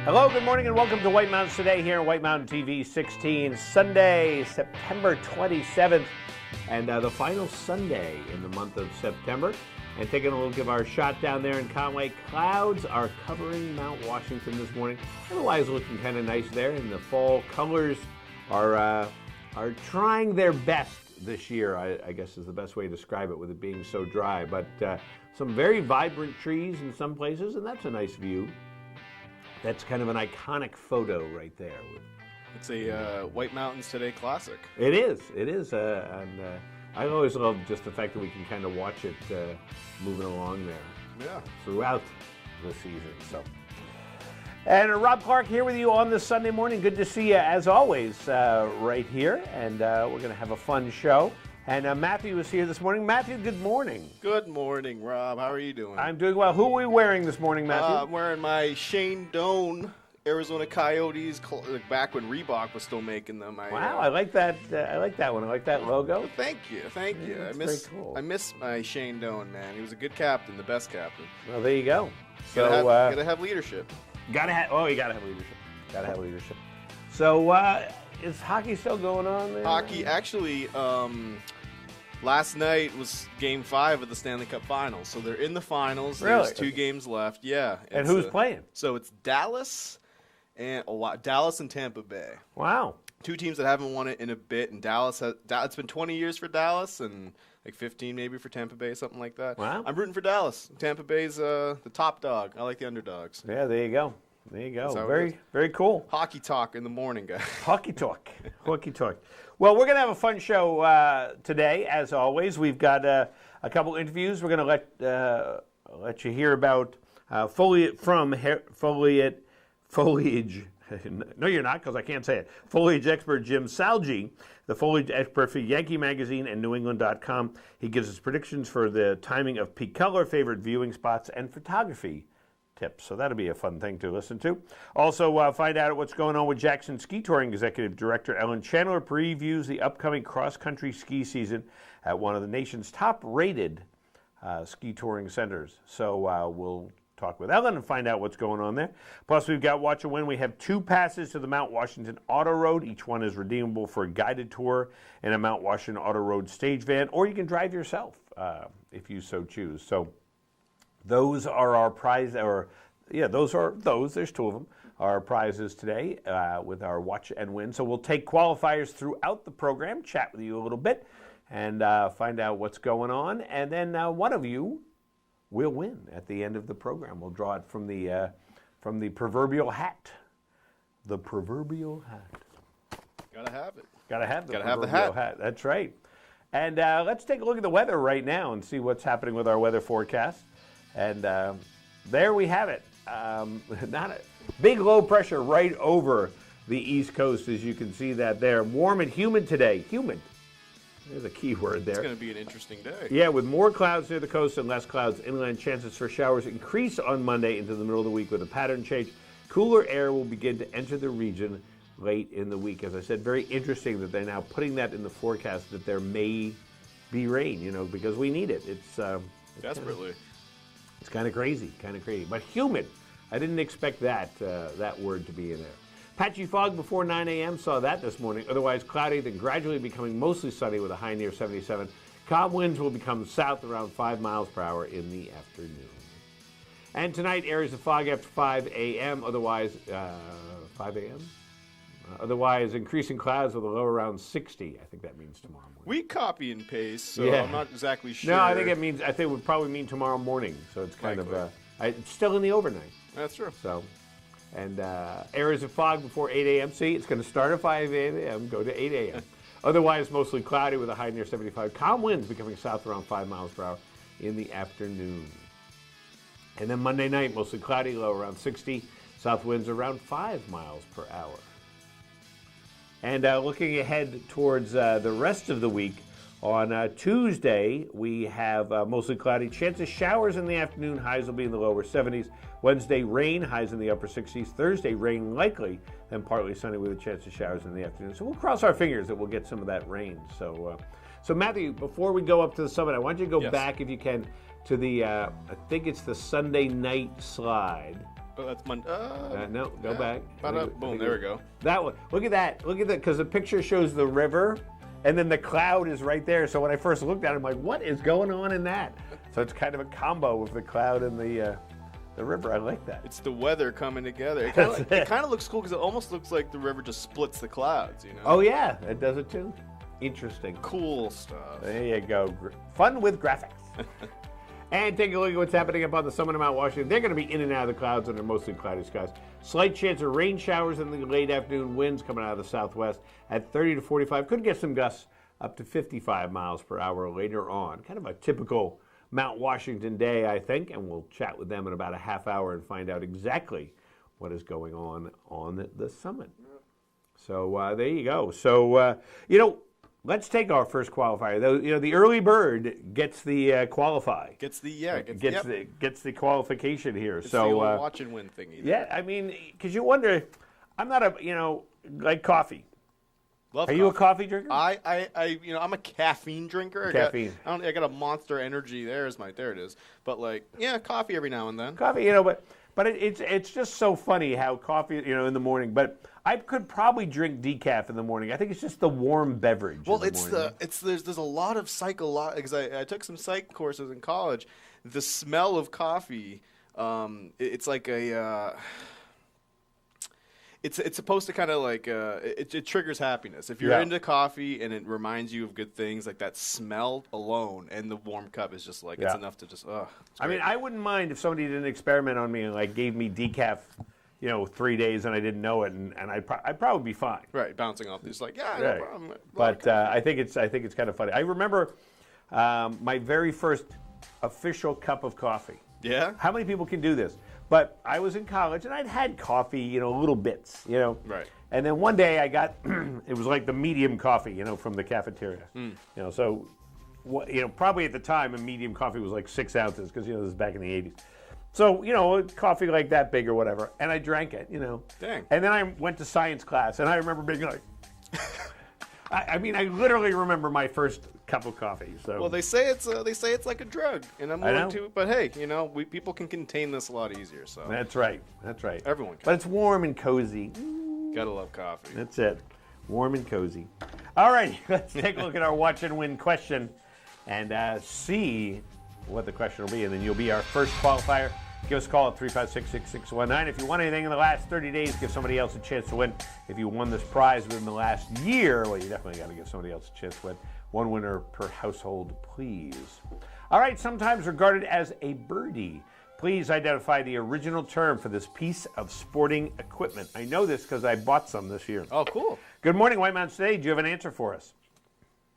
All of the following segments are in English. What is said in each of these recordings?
Hello, good morning, and welcome to White Mountains Today here on White Mountain TV 16, Sunday, September 27th, and the final Sunday in the month of September. And taking a look at our shot down there in Conway, clouds are covering Mount Washington this morning. Otherwise, looking kind of nice there, and the fall colors are trying their best this year, I guess is the best way to describe it, with it being so dry. But some very vibrant trees in some places, and that's a nice view. That's kind of an iconic photo right there. It's a White Mountains Today classic. It is. And I always love just the fact that we can kind of watch it moving along there throughout the season. So, and Rob Clark here with you on this Sunday morning. Good to see you as always right here, and we're going to have a fun show. And Matthew is here this morning. Matthew, good morning. Good morning, Rob. How are you doing? I'm doing well. Who are we wearing this morning, Matthew? I'm wearing my Shane Doan Arizona Coyotes back when Reebok was still making them. Wow, I like that. I like that one. I like that logo. Thank you. Yeah, I miss my Shane Doan, man. He was a good captain, the best captain. Well, there you go. So gotta have leadership. You gotta have leadership. Gotta have leadership. So is hockey still going on there? Hockey, actually. Last night was Game 5 of the Stanley Cup Finals, so they're in the finals. Really? There's 2 games left. Yeah. And who's playing? So it's Dallas and Tampa Bay. Wow. 2 teams that haven't won it in a bit, and it's been 20 years for Dallas and like 15 maybe for Tampa Bay, something like that. Wow. I'm rooting for Dallas. Tampa Bay's the top dog. I like the underdogs. Yeah, there you go. Very cool. Hockey talk in the morning, guys. Hockey talk. Well, we're going to have a fun show today, as always. We've got a couple interviews. We're going to let you hear about foliage. No, you're not, because I can't say it. Foliage expert Jim Salgi, the foliage expert for Yankee Magazine and NewEngland.com. He gives us predictions for the timing of peak color, favorite viewing spots, and photography tips. So that'll be a fun thing to listen to. Also, find out what's going on with Jackson Ski Touring Executive Director Ellen Chandler previews the upcoming cross-country ski season at one of the nation's top-rated ski touring centers. So we'll talk with Ellen and find out what's going on there. Plus, we've got Watch and Win. We have 2 passes to the Mount Washington Auto Road. Each one is redeemable for a guided tour in a Mount Washington Auto Road stage van, or you can drive yourself if you so choose. So those are our prize, there's 2 of them, our prizes today with our Watch and Win. So we'll take qualifiers throughout the program, chat with you a little bit, and find out what's going on. And then one of you will win at the end of the program. We'll draw it from the proverbial hat. The proverbial hat. Gotta have it. Gotta have the hat. That's right. And let's take a look at the weather right now and see what's happening with our weather forecast. And there we have it. Not a big low pressure right over the East Coast, as you can see that there. Warm and humid today. Humid. There's a key word there. It's going to be an interesting day. Yeah, with more clouds near the coast and less clouds inland, chances for showers increase on Monday into the middle of the week with a pattern change. Cooler air will begin to enter the region late in the week. As I said, very interesting that they're now putting that in the forecast that there may be rain, because we need it. It's desperately. It's kind of crazy, but humid. I didn't expect that word to be in there. Patchy fog before 9 a.m. Saw that this morning. Otherwise cloudy, then gradually becoming mostly sunny with a high near 77. Calm winds will become south around 5 miles per hour in the afternoon. And tonight, areas of fog after 5 a.m. Otherwise, 5 a.m. Otherwise, increasing clouds with a low around 60. I think that means tomorrow morning. We copy and paste, so I'm not exactly sure. No, I think it would probably mean tomorrow morning. So it's kind of, it's still in the overnight. That's true. So, and areas of fog before 8 a.m. See, it's going to start at 5 a.m., go to 8 a.m. Otherwise, mostly cloudy with a high near 75. Calm winds becoming south around 5 miles per hour in the afternoon. And then Monday night, mostly cloudy, low around 60. South winds around 5 miles per hour. And looking ahead towards the rest of the week, on Tuesday, we have mostly cloudy. Chance of showers in the afternoon. Highs will be in the lower 70s. Wednesday, rain. Highs in the upper 60s. Thursday, rain likely, and partly sunny with a chance of showers in the afternoon. So we'll cross our fingers that we'll get some of that rain. So Matthew, before we go up to the summit, I want you to go back, if you can, to the, I think it's the Sunday night slide Oh, that's Monday. No, go back. Boom, there we go. That one. Look at that. Look at that. Because the picture shows the river, and then the cloud is right there. So when I first looked at it, I'm like, what is going on in that? So it's kind of a combo with the cloud and the river. I like that. It's the weather coming together. It kind of looks cool because it almost looks like the river just splits the clouds, you know? Oh, yeah. It does it too. Interesting. Cool stuff. There you go. Fun with graphics. And take a look at what's happening up on the summit of Mount Washington. They're going to be in and out of the clouds under mostly cloudy skies. Slight chance of rain showers in the late afternoon. Winds coming out of the southwest at 30 to 45. Could get some gusts up to 55 miles per hour later on. Kind of a typical Mount Washington day, I think. And we'll chat with them in about a half hour and find out exactly what is going on the summit. So there you go. So, let's take our first qualifier. The early bird gets the qualify. Gets the qualification here. It's so the old watch and win thingy. Yeah, I mean, because you wonder, I'm not like coffee. Love Are you a coffee drinker? I'm a caffeine drinker. Caffeine. I got a Monster Energy. There it is. But coffee every now and then. Coffee, but it's just so funny how coffee, in the morning. But I could probably drink decaf in the morning. I think it's just the warm beverage. Well, in the morning. there's a lot of because I took some psych courses in college. The smell of coffee, it's like a. It's supposed to kind of it triggers happiness. If you're into coffee and it reminds you of good things, like that smell alone and the warm cup is just it's enough to just I mean, I wouldn't mind if somebody did an experiment on me and gave me decaf, 3 days and I didn't know it, and I'd probably be fine. Right, bouncing off these no problem. But I think it's kind of funny. I remember my very first official cup of coffee. Yeah. How many people can do this? But I was in college, and I'd had coffee, little bits, Right. And then one day I got, it was like the medium coffee, from the cafeteria. So, probably at the time, a medium coffee was like 6 ounces, because, this is back in the 80s. So, coffee like that big or whatever. And I drank it, Dang. And then I went to science class, and I remember being like, I literally remember my first cup of coffee. So well, they say it's like a drug, and I'm willing to. But hey, people can contain this a lot easier. So that's right. Everyone can. But it's warm and cozy. Gotta love coffee. That's it. Warm and cozy. All right, let's take a look at our watch and win question, and see what the question will be, and then you'll be our first qualifier. Give us a call at 356-6619. If you won anything in the last 30 days, give somebody else a chance to win. If you won this prize within the last year, well, you definitely got to give somebody else a chance to win. One winner per household, please. All right, sometimes regarded as a birdie. Please identify the original term for this piece of sporting equipment. I know this because I bought some this year. Oh, cool. Good morning, White Mountain Today. Do you have an answer for us?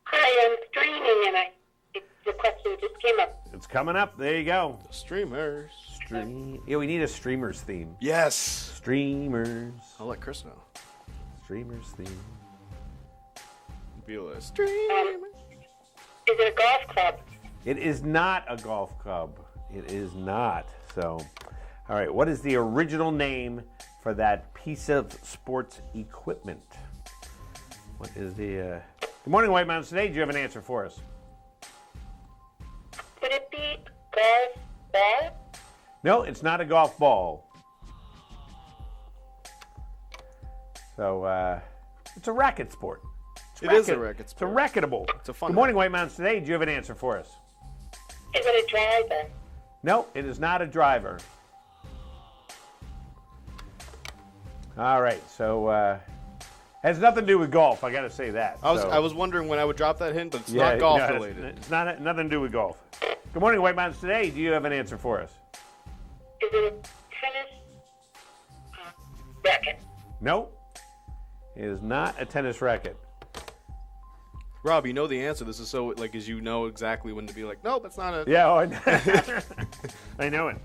Hi, I'm streaming, and the question just came up. It's coming up. There you go. The streamers. Yeah, we need a streamers theme. Yes. Streamers. I'll let Chris know. Streamers theme. Be a streamer. Is it a golf club? It is not a golf club. It is not. So, all right. What is the original name for that piece of sports equipment? What is the? Good morning, White Mountains Today. Do you have an answer for us? Could it be golf ball? No, it's not a golf ball. So it's a racket sport. It is a racket sport. It's a racketable. It's a fun. Good morning, White Mountains Today. Do you have an answer for us? Is it a driver? No, it is not a driver. All right, so has nothing to do with golf. I got to say that. I was wondering when I would drop that hint, but it's not golf related. It's not nothing to do with golf. Good morning, White Mountains Today. Do you have an answer for us? Is it a tennis racket? No, it is not a tennis racket. Rob, you know the answer. This is so as you know exactly when to be like, nope, that's not it. Yeah, I know it.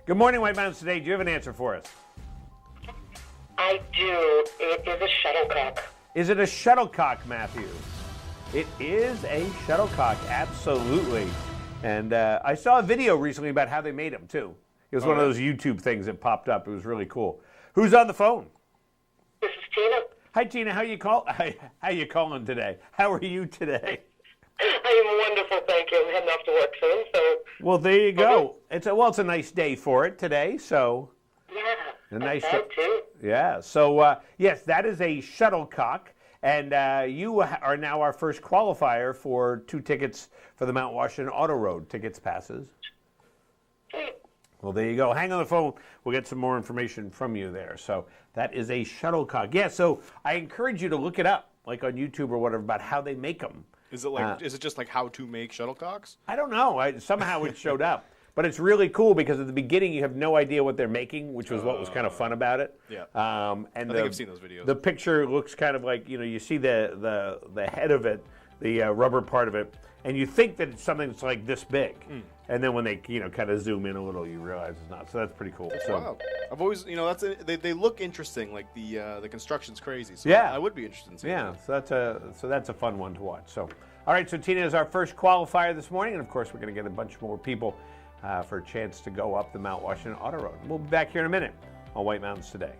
Good morning, White Mountains Today. Do you have an answer for us? I do. It is a shuttlecock. Is it a shuttlecock, Matthew? It is a shuttlecock, absolutely. And I saw a video recently about how they made them, too. It was one of those YouTube things that popped up. It was really cool. Who's on the phone? This is Tina. Hi, Tina. How you calling today? How are you today? I'm wonderful, thank you. I'm heading off to work soon, so. Well, there you go. It's a nice day for it today, so. Yeah. A nice day too. Yeah. So yes, that is a shuttlecock, and you are now our first qualifier for 2 tickets for the Mount Washington Auto Road tickets passes. Well, there you go. Hang on the phone. We'll get some more information from you there. So that is a shuttlecock. Yeah. So I encourage you to look it up, like on YouTube or whatever, about how they make them. Is it like? Is it just like how to make shuttlecocks? I don't know. Somehow it showed up. But it's really cool because at the beginning you have no idea what they're making, which was what was kind of fun about it. Yeah. And I think I've seen those videos. The picture looks kind of like, you see the head of it, the rubber part of it, and you think that it's something that's like this big. And then when they kind of zoom in a little, you realize it's not. So that's pretty cool. Wow. I've always, they look interesting. Like the construction's crazy. So yeah. I would be interested in seeing that. So that's a fun one to watch. So all right, so Tina is our first qualifier this morning, and of course we're going to get a bunch more people for a chance to go up the Mount Washington Auto Road. We'll be back here in a minute on White Mountains Today.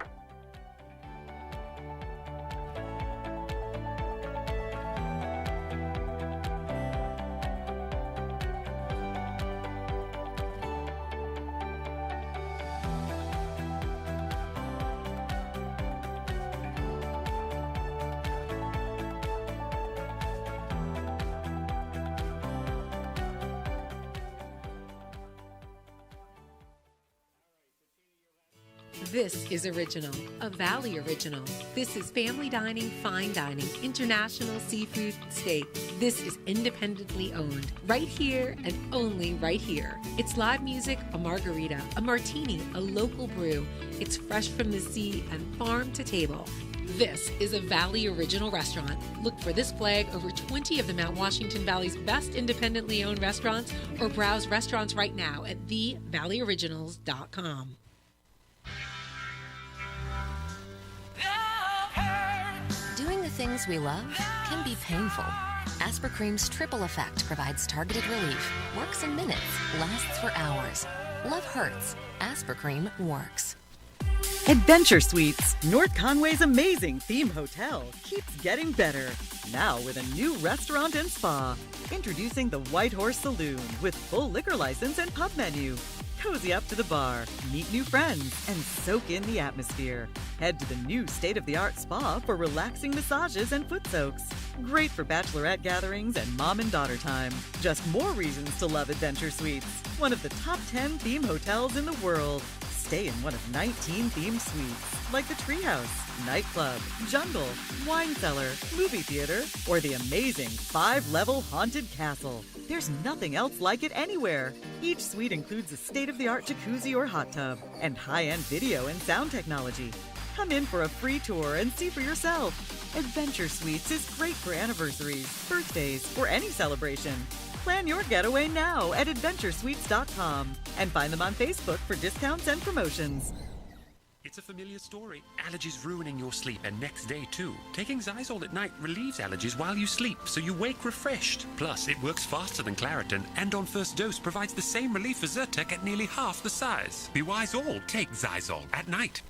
This is Original, a Valley Original. This is family dining, fine dining, international seafood, steak. This is independently owned, right here and only right here. It's live music, a margarita, a martini, a local brew. It's fresh from the sea and farm to table. This is a Valley Original restaurant. Look for this flag over 20 of the Mount Washington Valley's best independently owned restaurants, or browse restaurants right now at thevalleyoriginals.com. Doing the things we love can be painful. Aspercream's triple effect provides targeted relief, works in minutes, lasts for hours. Love hurts. Aspercream works. Adventure Suites, North Conway's amazing theme hotel, keeps getting better. Now with a new restaurant and spa. Introducing the White Horse Saloon with full liquor license and pub menu. Cozy up to the bar, meet new friends, and soak in the atmosphere. Head to the new state-of-the-art spa for relaxing massages and foot soaks. Great for bachelorette gatherings and mom and daughter time. Just more reasons to love Adventure Suites. One of the top 10 theme hotels in the world. Stay in one of 19 themed suites, like the Treehouse, Nightclub, Jungle, Wine Cellar, Movie Theater, or the amazing 5-level Haunted Castle. There's nothing else like it anywhere. Each suite includes a state-of-the-art jacuzzi or hot tub, and high-end video and sound technology. Come in for a free tour and see for yourself. Adventure Suites is great for anniversaries, birthdays, or any celebration. Plan your getaway now at adventuresuites.com and find them on Facebook for discounts and promotions. It's a familiar story. Allergies ruining your sleep and next day too. Taking Zysol at night relieves allergies while you sleep, so you wake refreshed. Plus, it works faster than Claritin, and on first dose provides the same relief as Zyrtec at nearly half the size. Be wise all. Take Zysol at night.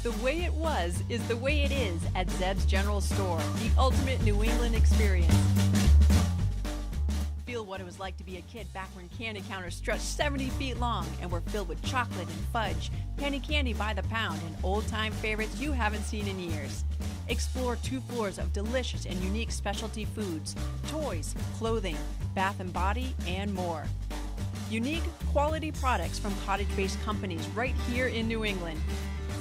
The way it was is the way it is at Zeb's General Store, the ultimate New England experience. Feel what it was like to be a kid back when candy counters stretched 70 feet long and were filled with chocolate and fudge, penny candy by the pound, and old-time favorites you haven't seen in years. Explore 2 floors of delicious and unique specialty foods, toys, clothing, bath and body, and more. Unique, quality products from cottage-based companies right here in New England.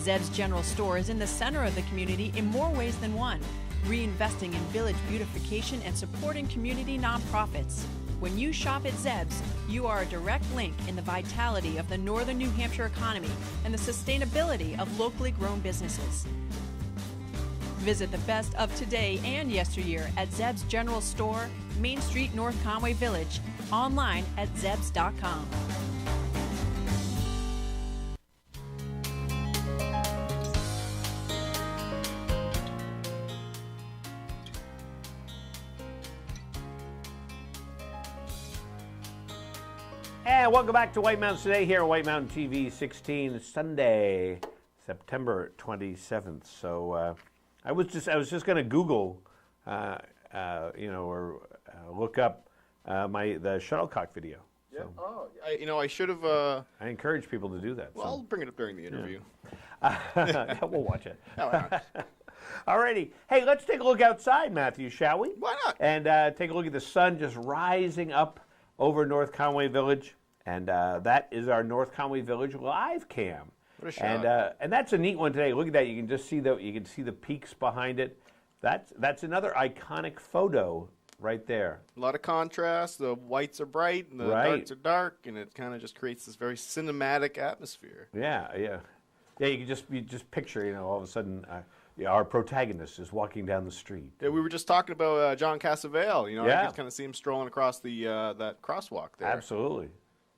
Zeb's General Store is in the center of the community in more ways than one, reinvesting in village beautification and supporting community nonprofits. When you shop at Zeb's, you are a direct link in the vitality of the northern New Hampshire economy and the sustainability of locally grown businesses. Visit the best of today and yesteryear at Zeb's General Store, Main Street, North Conway Village. Online at zebs.com. And welcome back to White Mountains Today here on White Mountain TV 16, Sunday, September 27th. So I was just going to Google, or look up the shuttlecock video. Yeah. So, I should have. I encourage people to do that. Well, I'll bring it up during the interview. Yeah. We'll watch it. No, why not? Alrighty. Hey, let's take a look outside, Matthew, shall we? Why not? And take a look at the sun just rising up over North Conway Village. And that is our North Conway Village live cam. What a shot. And that's a neat one today. Look at that. You can just see the peaks behind it. That's another iconic photo right there. A lot of contrast. The whites are bright and the darks are dark, and it kind of just creates this very cinematic atmosphere. Yeah. You just picture, all of a sudden, our protagonist is walking down the street. Yeah, we were just talking about John Cassavale. I can kind of see him strolling across the that crosswalk there. Absolutely,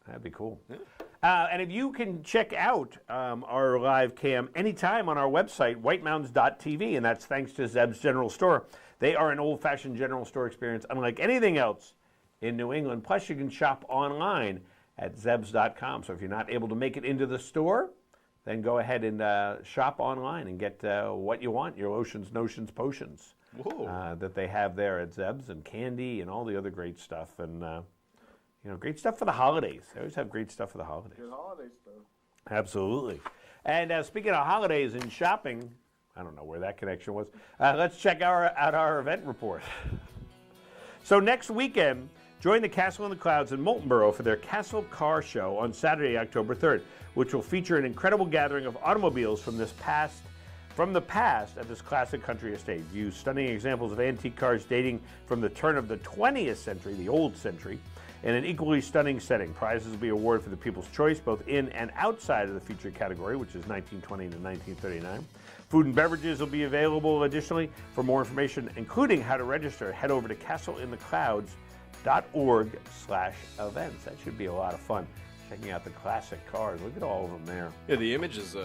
that'd be cool. Yeah. And if you can check out our live cam anytime on our website, whitemountains.tv, and that's thanks to Zeb's General Store. They are an old-fashioned general store experience unlike anything else in New England. Plus, you can shop online at zebs.com. So if you're not able to make it into the store, then go ahead and shop online and get what you want, your lotions, notions, potions that they have there at Zeb's, and candy and all the other great stuff. And, great stuff for the holidays. They always have great stuff for the holidays. Good holiday stuff. Absolutely. And speaking of holidays and shopping, I don't know where that connection was. Let's check out our event report. So next weekend, join the Castle in the Clouds in Moultonborough for their Castle Car Show on Saturday, October 3rd, which will feature an incredible gathering of automobiles from the past at this classic country estate. View stunning examples of antique cars dating from the turn of the 20th century, the old century, in an equally stunning setting. Prizes will be awarded for the People's Choice, both in and outside of the featured category, which is 1920 to 1939. Food and beverages will be available additionally. For more information, including how to register, head over to castleintheclouds.org/events. That should be a lot of fun, checking out the classic cars. Look at all of them there. Yeah, the image is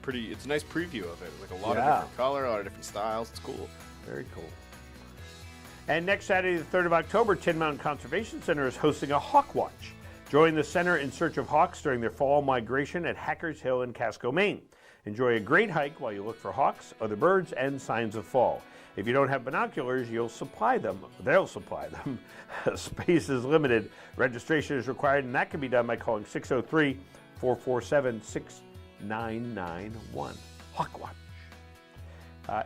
pretty. It's a nice preview of it. Like a lot of different color, a lot of different styles. It's cool. Very cool. And next Saturday, the 3rd of October, Tin Mountain Conservation Center is hosting a Hawk Watch. Join the center in search of hawks during their fall migration at Hackers Hill in Casco, Maine. Enjoy a great hike while you look for hawks, other birds, and signs of fall. If you don't have binoculars, they'll supply them. Space is limited. Registration is required, and that can be done by calling 603-447-6991. Hawk Watch.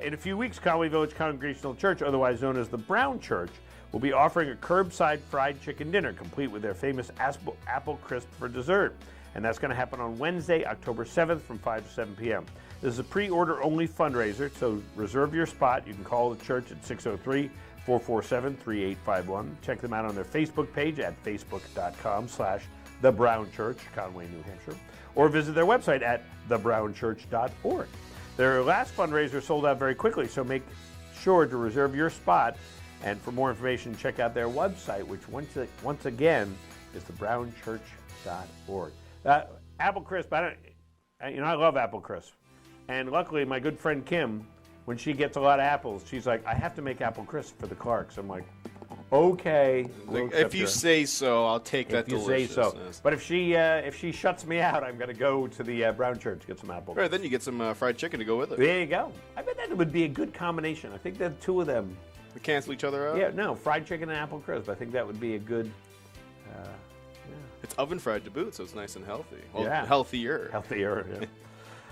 In a few weeks, Conway Village Congregational Church, otherwise known as the Brown Church, will be offering a curbside fried chicken dinner, complete with their famous apple crisp for dessert. And that's going to happen on Wednesday, October 7th from 5 to 7 p.m. This is a pre-order only fundraiser, so reserve your spot. You can call the church at 603-447-3851. Check them out on their Facebook page at facebook.com/thebrownchurch, Conway, New Hampshire, or visit their website at thebrownchurch.org. Their last fundraiser sold out very quickly, so make sure to reserve your spot. And for more information, check out their website, which once again is thebrownchurch.org. Apple crisp, I love apple crisp. And luckily, my good friend Kim, when she gets a lot of apples, she's like, I have to make apple crisp for the Clarks. I'm like, okay. If you say so, I'll take that deliciousness. If you say so. But if she shuts me out, I'm going to go to the Brown Church to get some apple crisp. Right, then you get some fried chicken to go with it. There you go. I bet that would be a good combination. I think the two of them. They cancel each other out? Yeah, no, fried chicken and apple crisp. I think that would be a good... It's oven fried to boot, so it's nice and healthy. Well, yeah. Healthier, yeah.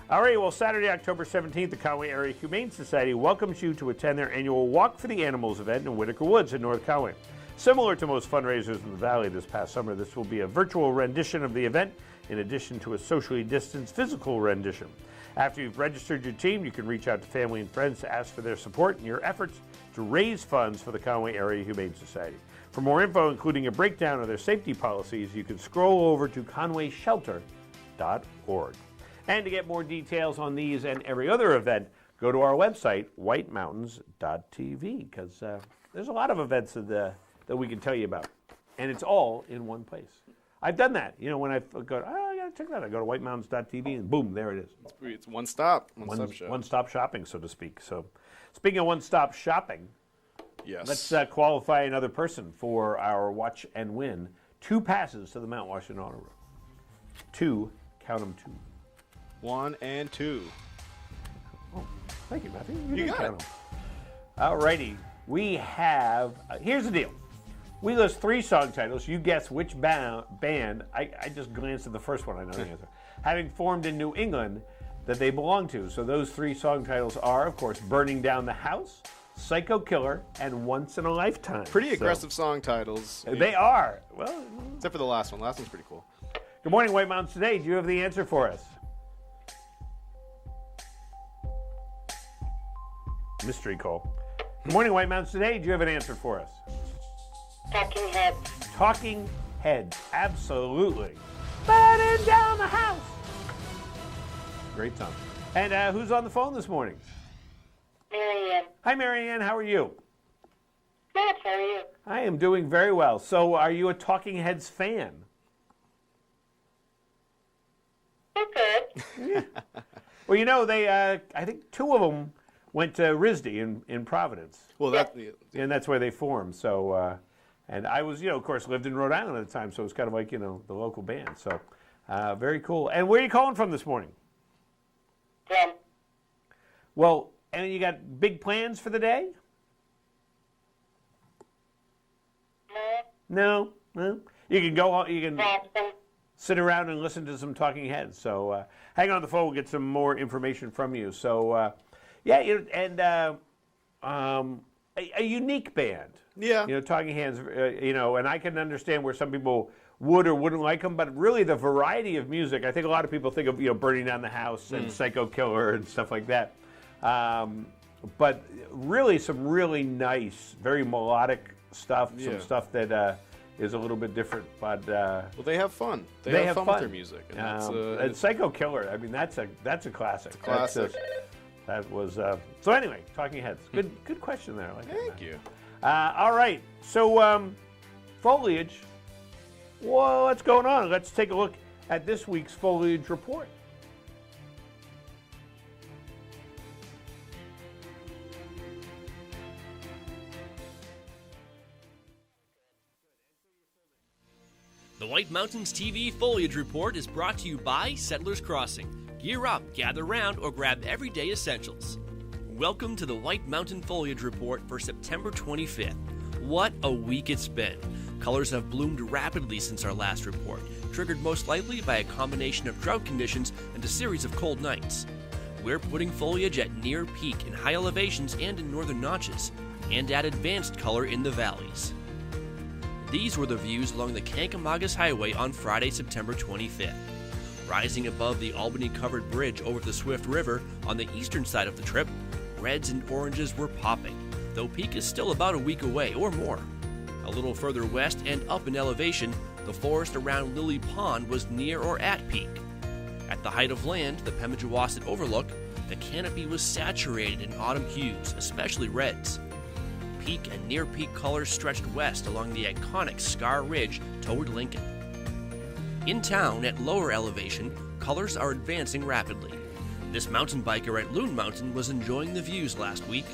All right, well, Saturday, October 17th, the Conway Area Humane Society welcomes you to attend their annual Walk for the Animals event in Whitaker Woods in North Conway. Similar to most fundraisers in the Valley this past summer, this will be a virtual rendition of the event in addition to a socially distanced physical rendition. After you've registered your team, you can reach out to family and friends to ask for their support in your efforts to raise funds for the Conway Area Humane Society. For more info, including a breakdown of their safety policies, you can scroll over to conwayshelter.org. And to get more details on these and every other event go to our website, whitemountains.tv, because there's a lot of events that we can tell you about. And it's all in one place. I've done that. You know, when I go, I got to check that out. I go to whitemountains.tv and boom, there it is. It's one-stop shop. One-stop shopping, so to speak. So speaking of one-stop shopping, yes. Let's qualify another person for our Watch and Win. 2 passes to the Mount Washington Auto Road. 2, count them 2. 1 and 2. Oh, thank you, Matthew. You did got count it. them. All righty. We have, here's the deal. We list 3 song titles. You guess which band, I just glanced at the first one, I know the answer, having formed in New England that they belong to. So those 3 song titles are, of course, Burning Down the House, Psycho Killer, and Once in a Lifetime. Pretty aggressive song titles. They are. Well, except for the last one. Last one's pretty cool. Good morning, White Mountains Today. Do you have the answer for us? Mystery call. Good morning, White Mountains Today. Do you have an answer for us? Talking Heads. Talking Heads. Absolutely. Burning down the house. Great song. And who's on the phone this morning? Marianne. Hi, Marianne. How are you? Good, how are you? I am doing very well. So, are you a Talking Heads fan? We're good. Yeah. Well, you know, they, I think 2 of them went to RISD in Providence. Well, and that's where they formed. So, and I was, you know, of course, lived in Rhode Island at the time, so it was kind of like, you know, the local band. So, very cool. And where are you calling from this morning? Glenn. Well, and you got big plans for the day? No. You can go. You can sit around and listen to some Talking Heads. So, hang on the phone. We'll get some more information from you. So, yeah, and a unique band. Yeah. You know, Talking Heads. You know, and I can understand where some people would or wouldn't like them, but really the variety of music. I think a lot of people think of, you know, Burning Down the House and Psycho Killer and stuff like that. But really, some really nice, very melodic stuff. Some stuff that is a little bit different. But well, they have fun. They have fun with their music. And Psycho Killer. I mean, that's a classic. It's a classic. That was so. Anyway, Talking Heads. Good question there. Like Thank you. All right. So foliage. Well, what's going on? Let's take a look at this week's foliage report. The White Mountains TV Foliage Report is brought to you by Settlers Crossing. Gear up, gather round, or grab everyday essentials. Welcome to the White Mountain Foliage Report for September 25th. What a week it's been. Colors have bloomed rapidly since our last report, triggered most likely by a combination of drought conditions and a series of cold nights. We're putting foliage at near peak in high elevations and in northern notches, and at advanced color in the valleys. These were the views along the Kancamagus Highway on Friday, September 25th. Rising above the Albany-covered bridge over the Swift River on the eastern side of the trip, reds and oranges were popping, though peak is still about a week away or more. A little further west and up in elevation, the forest around Lily Pond was near or at peak. At the height of land, the Pemigewasset Overlook, the canopy was saturated in autumn hues, especially reds. Peak and near-peak colors stretched west along the iconic Scar Ridge toward Lincoln. In town, at lower elevation, colors are advancing rapidly. This mountain biker at Loon Mountain was enjoying the views last week.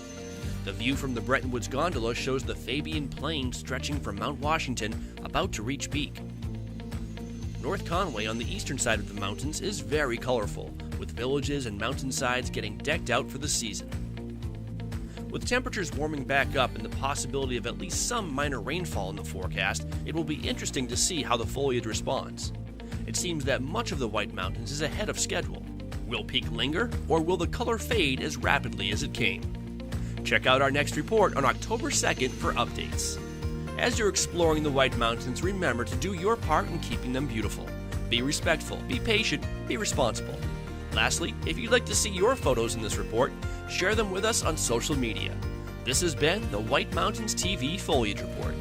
The view from the Bretton Woods gondola shows the Fabian Plain stretching from Mount Washington, about to reach peak. North Conway on the eastern side of the mountains is very colorful, with villages and mountainsides getting decked out for the season. With temperatures warming back up and the possibility of at least some minor rainfall in the forecast, it will be interesting to see how the foliage responds. It seems that much of the White Mountains is ahead of schedule. Will peak linger, or will the color fade as rapidly as it came? Check out our next report on October 2nd for updates. As you're exploring the White Mountains, remember to do your part in keeping them beautiful. Be respectful, be patient, be responsible. Lastly, if you'd like to see your photos in this report, share them with us on social media. This has been the White Mountains TV Foliage Report.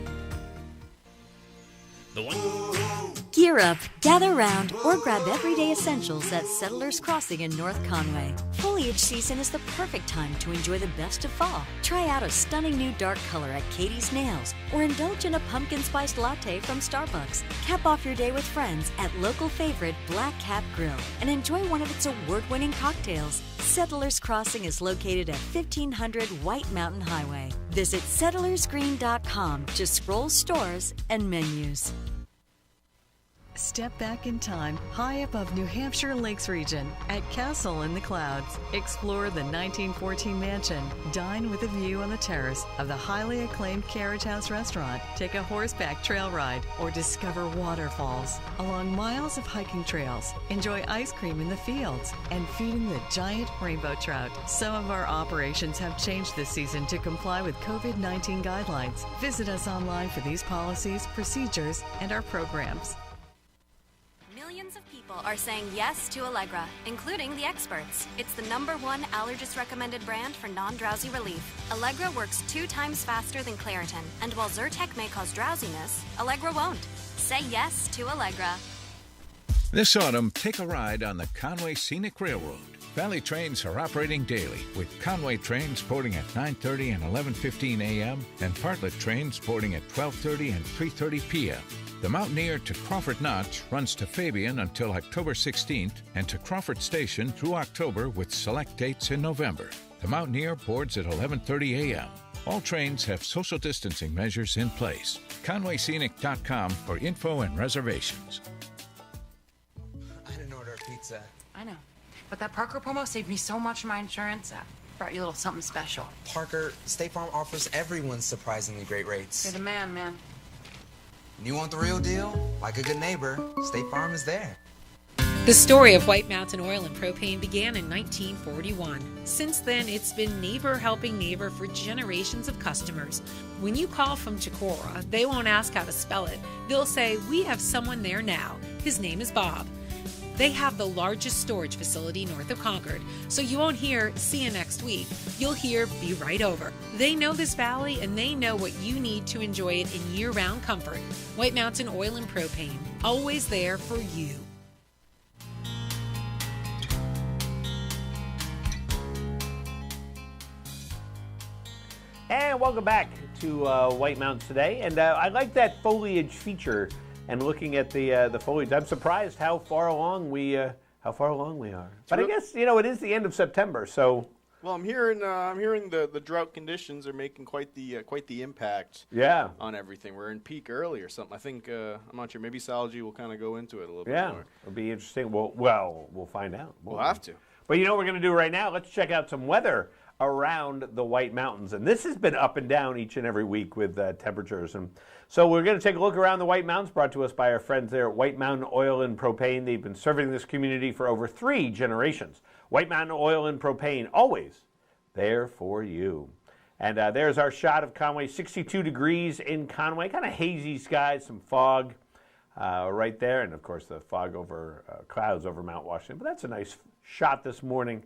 Gear up, gather round, or grab everyday essentials at Settlers Crossing in North Conway. Foliage season is the perfect time to enjoy the best of fall. Try out a stunning new dark color at Katie's Nails, or indulge in a pumpkin spiced latte from Starbucks. Cap off your day with friends at local favorite Black Cap Grill and enjoy one of its award-winning cocktails. Settlers Crossing is located at 1500 White Mountain Highway. Visit settlersgreen.com to scroll stores and menus. Step back in time, high above New Hampshire Lakes region at Castle in the Clouds. Explore the 1914 mansion. Dine with a view on the terrace of the highly acclaimed Carriage House restaurant. Take a horseback trail ride or discover waterfalls along miles of hiking trails. Enjoy ice cream in the fields and feeding the giant rainbow trout. Some of our operations have changed this season to comply with COVID-19 guidelines. Visit us online for these policies, procedures, and our programs. Millions of people are saying yes to Allegra, including the experts. It's the #1 allergist-recommended brand for non-drowsy relief. Allegra works 2 times faster than Claritin, and while Zyrtec may cause drowsiness, Allegra won't. Say yes to Allegra. This autumn, take a ride on the Conway Scenic Railroad. Valley trains are operating daily, with Conway trains boarding at 9:30 and 11:15 a.m. and Bartlett trains boarding at 12:30 and 3:30 p.m. The Mountaineer to Crawford Notch runs to Fabian until October 16th and to Crawford Station through October with select dates in November. The Mountaineer boards at 11:30 a.m. All trains have social distancing measures in place. ConwayScenic.com for info and reservations. I didn't order a pizza. I know. But that Parker promo saved me so much in my insurance. I brought you a little something special. Parker, State Farm offers everyone surprisingly great rates. You're the man, man. And you want the real deal? Like a good neighbor, State Farm is there. The story of White Mountain Oil and Propane began in 1941. Since then, it's been neighbor helping neighbor for generations of customers. When you call from Chicora, they won't ask how to spell it. They'll say, "We have someone there now. His name is Bob." They have the largest storage facility north of Concord, so you won't hear "see you next week." You'll hear "be right over." They know this valley, and they know what you need to enjoy it in year-round comfort. White Mountain Oil and Propane, always there for you. And welcome back to White Mountains Today. And I like that foliage feature. And looking at the foliage, I'm surprised how far along we are. But I guess it is the end of September, so. Well, I'm hearing the drought conditions are making quite the impact. Yeah. On everything. We're in peak early or something. I think I'm not sure. Maybe Salji will kind of go into it a little bit more. It'll be interesting. We'll find out. We'll have to. But you know what we're going to do right now? Let's check out some weather around the White Mountains. And this has been up and down each and every week with temperatures. And so we're going to take a look around the White Mountains, brought to us by our friends there at White Mountain Oil and Propane. They've been serving this community for over 3 generations. White Mountain Oil and Propane, always there for you. And there's our shot of Conway, 62 degrees in Conway, kind of hazy skies, some fog right there. And, of course, the fog over clouds over Mount Washington. But that's a nice shot this morning.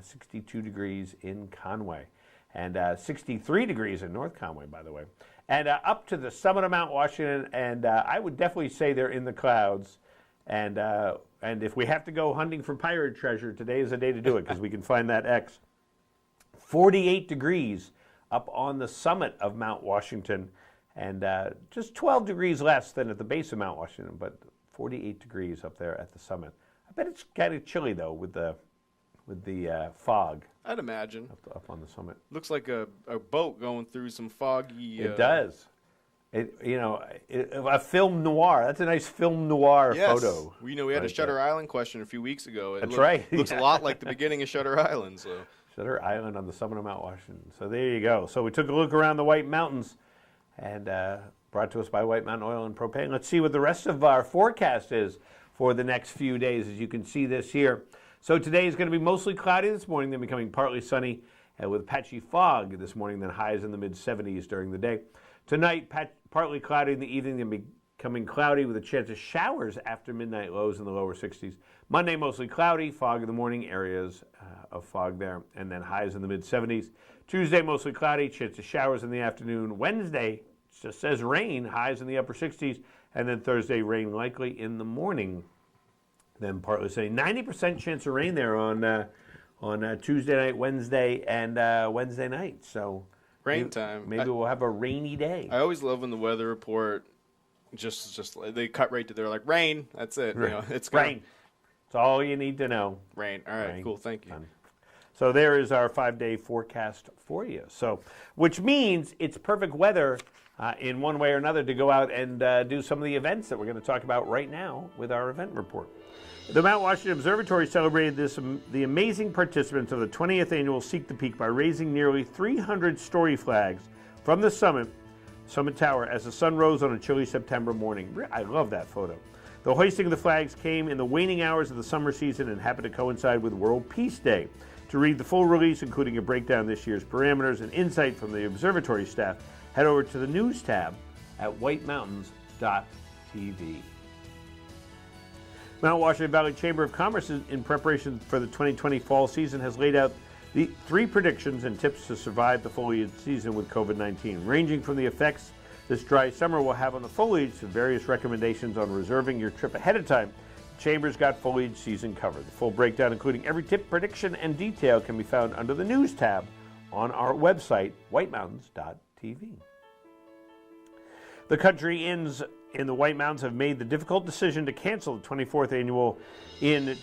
62 degrees in Conway, and 63 degrees in North Conway, by the way. And up to the summit of Mount Washington, and I would definitely say they're in the clouds. And if we have to go hunting for pirate treasure, today is the day to do it, because we can find that X. 48 degrees up on the summit of Mount Washington, and just 12 degrees less than at the base of Mount Washington, but 48 degrees up there at the summit. I bet it's kind of chilly, though, with the fog. I'd imagine. Up on the summit. Looks like a boat going through some foggy... It does. A film noir. That's a nice film noir photo. We had a Shutter Island question a few weeks ago. That's right. It looks a lot like the beginning of Shutter Island. So. Shutter Island on the summit of Mount Washington. So there you go. So we took a look around the White Mountains, and brought to us by White Mountain Oil and Propane. Let's see what the rest of our forecast is for the next few days, as you can see this here. So today is going to be mostly cloudy this morning, then becoming partly sunny with patchy fog this morning, then highs in the mid-70s during the day. Tonight, partly cloudy in the evening, then becoming cloudy with a chance of showers after midnight, lows in the lower 60s. Monday, mostly cloudy, fog in the morning, areas of fog there, and then highs in the mid-70s. Tuesday, mostly cloudy, chance of showers in the afternoon. Wednesday, just says rain, highs in the upper 60s, And then Thursday, rain likely in the morning. Then partly sunny. 90% chance of rain there on Tuesday night, Wednesday, and Wednesday night. So rain time. Maybe we'll have a rainy day. I always love when the weather report just they cut right to there like rain. That's it. Right. You know, it's rain. It's all you need to know. Rain. All right. Rain. Cool. Thank you. So there is our 5-day forecast for you. So, which means it's perfect weather in one way or another to go out and do some of the events that we're going to talk about right now with our event report. The Mount Washington Observatory celebrated the amazing participants of the 20th annual Seek the Peak by raising nearly 300 story flags from the summit tower as the sun rose on a chilly September morning. I love that photo. The hoisting of the flags came in the waning hours of the summer season and happened to coincide with World Peace Day. To read the full release, including a breakdown of this year's parameters and insight from the observatory staff, head over to the news tab at whitemountains.tv. Mount Washington Valley Chamber of Commerce, in preparation for the 2020 fall season, has laid out the 3 predictions and tips to survive the foliage season with COVID-19, ranging from the effects this dry summer will have on the foliage to various recommendations on reserving your trip ahead of time. The Chamber's got foliage season covered. The full breakdown, including every tip, prediction, and detail, can be found under the news tab on our website, whitemountains.tv. The country inns in the White Mountains have made the difficult decision to cancel the 24th annual Inn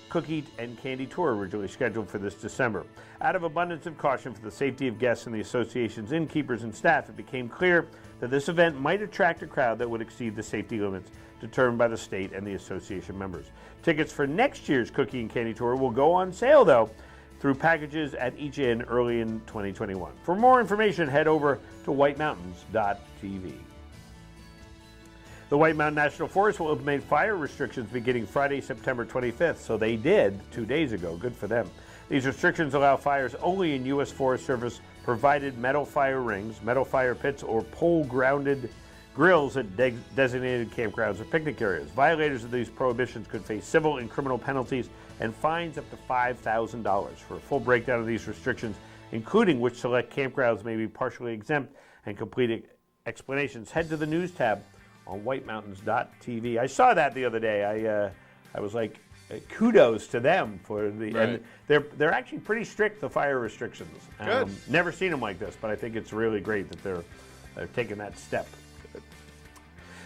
Cookie and Candy Tour, originally scheduled for this December. Out of abundance of caution for the safety of guests and the association's innkeepers and staff, it became clear that this event might attract a crowd that would exceed the safety limits determined by the state and the association members. Tickets for next year's Cookie and Candy Tour will go on sale, though, through packages at each inn early in 2021. For more information, head over to whitemountains.tv. The White Mountain National Forest will implement fire restrictions beginning Friday, September 25th. So they did 2 days ago. Good for them. These restrictions allow fires only in U.S. Forest Service provided metal fire rings, metal fire pits, or pole-grounded grills at designated campgrounds or picnic areas. Violators of these prohibitions could face civil and criminal penalties and fines up to $5,000. For a full breakdown of these restrictions, including which select campgrounds may be partially exempt and complete explanations, head to the news tab on whitemountains.tv. I saw that the other day. I was like, kudos to them for the. Right. And they're actually pretty strict, the fire restrictions. Good. Never seen them like this, but I think it's really great that they're taking that step.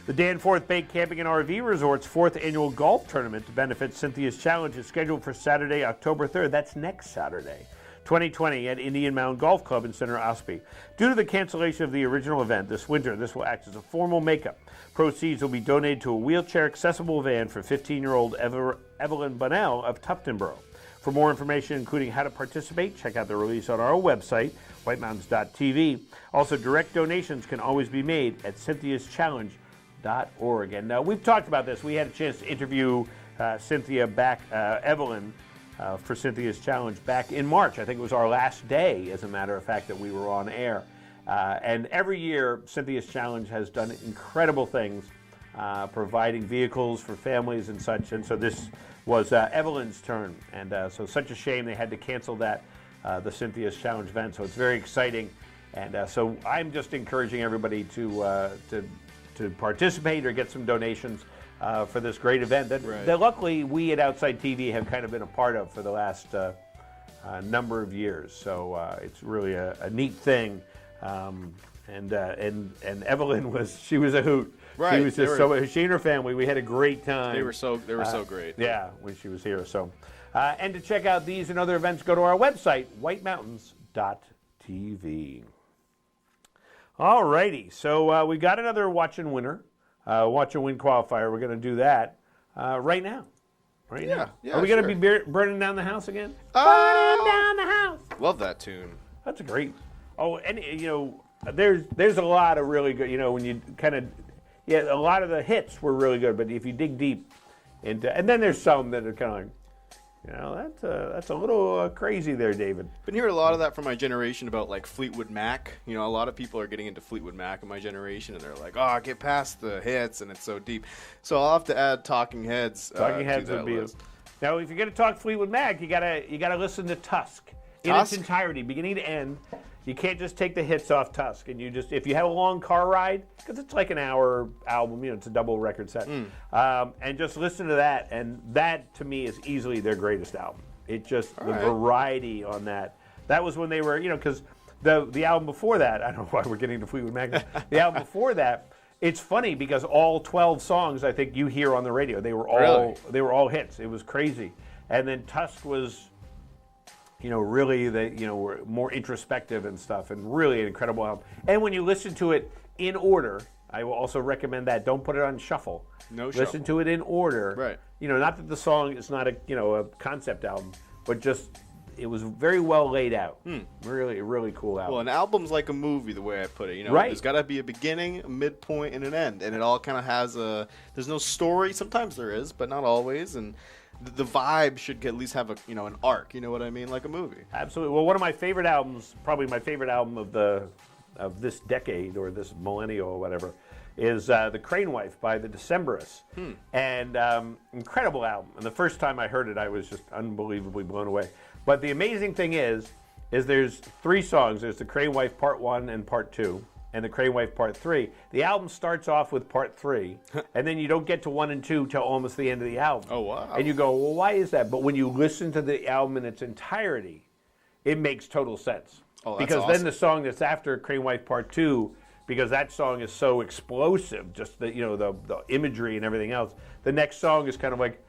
The Danforth Bay Camping and RV Resort's 4th annual golf tournament to benefit Cynthia's Challenge is scheduled for Saturday, October 3rd. That's next Saturday. 2020 at Indian Mound Golf Club in Center Ospey. Due to the cancellation of the original event this winter, this will act as a formal makeup. Proceeds will be donated to a wheelchair-accessible van for 15-year-old Evelyn Bunnell of Tuftonboro. For more information, including how to participate, check out the release on our website, whitemountains.tv. Also, direct donations can always be made at cynthiaschallenge.org. And we've talked about this. We had a chance to interview Cynthia back, Evelyn, for Cynthia's Challenge back in March. I think it was our last day, as a matter of fact, that we were on air. And every year, Cynthia's Challenge has done incredible things, providing vehicles for families and such. And so this was Evelyn's turn. And so such a shame they had to cancel that, the Cynthia's Challenge event. So it's very exciting. And so I'm just encouraging everybody to participate or get some donations for this great event that luckily we at Outside TV have kind of been a part of for the last number of years. So it's really a neat thing. And Evelyn was a hoot. Right. She was just she and her family, we had a great time. They were so great. Yeah, when she was here. So and to check out these and other events, go to our website, whitemountains.tv. All righty. So we got another Watch and Winner. Watch and Win qualifier. We're going to do that right now. Right now. Yeah, Are we going to be burning down the house again? Burning down the house. Love that tune. That's a great. Oh, and there's a lot of really good. When you kind of, a lot of the hits were really good. But if you dig deep into, and then there's some that are kind of like, that's a little crazy there, David. Been hearing a lot of that from my generation about like Fleetwood Mac. A lot of people are getting into Fleetwood Mac in my generation, and they're like, "Oh, get past the hits, and it's so deep." So I'll have to add Talking Heads. Talking Heads would be. Now, if you're going to talk Fleetwood Mac, you gotta listen to Tusk in its entirety, beginning to end. You can't just take the hits off Tusk, and if you have a long car ride, because it's like an hour album, it's a double record set, and just listen to that, and that to me is easily their greatest album. It just the variety on that. That was when they were, because the album before that, I don't know why we're getting to Fleetwood Mac. The album before that, it's funny because all 12 songs I think you hear on the radio, they were all hits. It was crazy, and then Tusk was. Really, were more introspective and stuff, and really an incredible album. And when you listen to it in order, I will also recommend that. Don't put it on shuffle. Listen to it in order. Right. Not that the song is not a concept album, but just it was very well laid out. Really, really cool album. Well, an album's like a movie, the way I put it. Right. There's got to be a beginning, a midpoint, and an end, and it all kind of has there's no story. Sometimes there is, but not always, and the vibe should at least have an arc. You know what I mean? Like a movie. Absolutely. Well, one of my favorite albums, probably my favorite album of this decade or this millennial or whatever, is The Crane Wife by the Decemberists. And incredible album. And the first time I heard it, I was just unbelievably blown away. But the amazing thing is there's 3 songs. There's The Crane Wife Part 1 and Part 2. And The Crane Wife Part 3. The album starts off with Part 3, and then you don't get to 1 and 2 till almost the end of the album. Oh, wow. And you go, well, why is that? But when you listen to the album in its entirety, it makes total sense. Oh, that's because awesome. then the song that's after Crane Wife Part 2, because that song is so explosive, just the imagery and everything else, the next song is kind of like,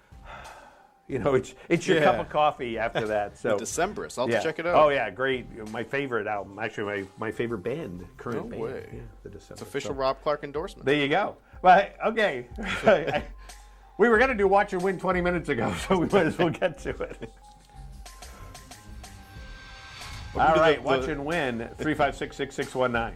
it's your cup of coffee after that. So The Decemberists. I'll have to check it out. Oh yeah, great. My favorite album, actually my favorite band, current band. No way. Yeah, the Decemberists. It's official Rob Clark endorsement. There you go. But okay, we were gonna do Watch and Win 20 minutes ago, so we might as well get to it. All right, Watch and Win 3566619.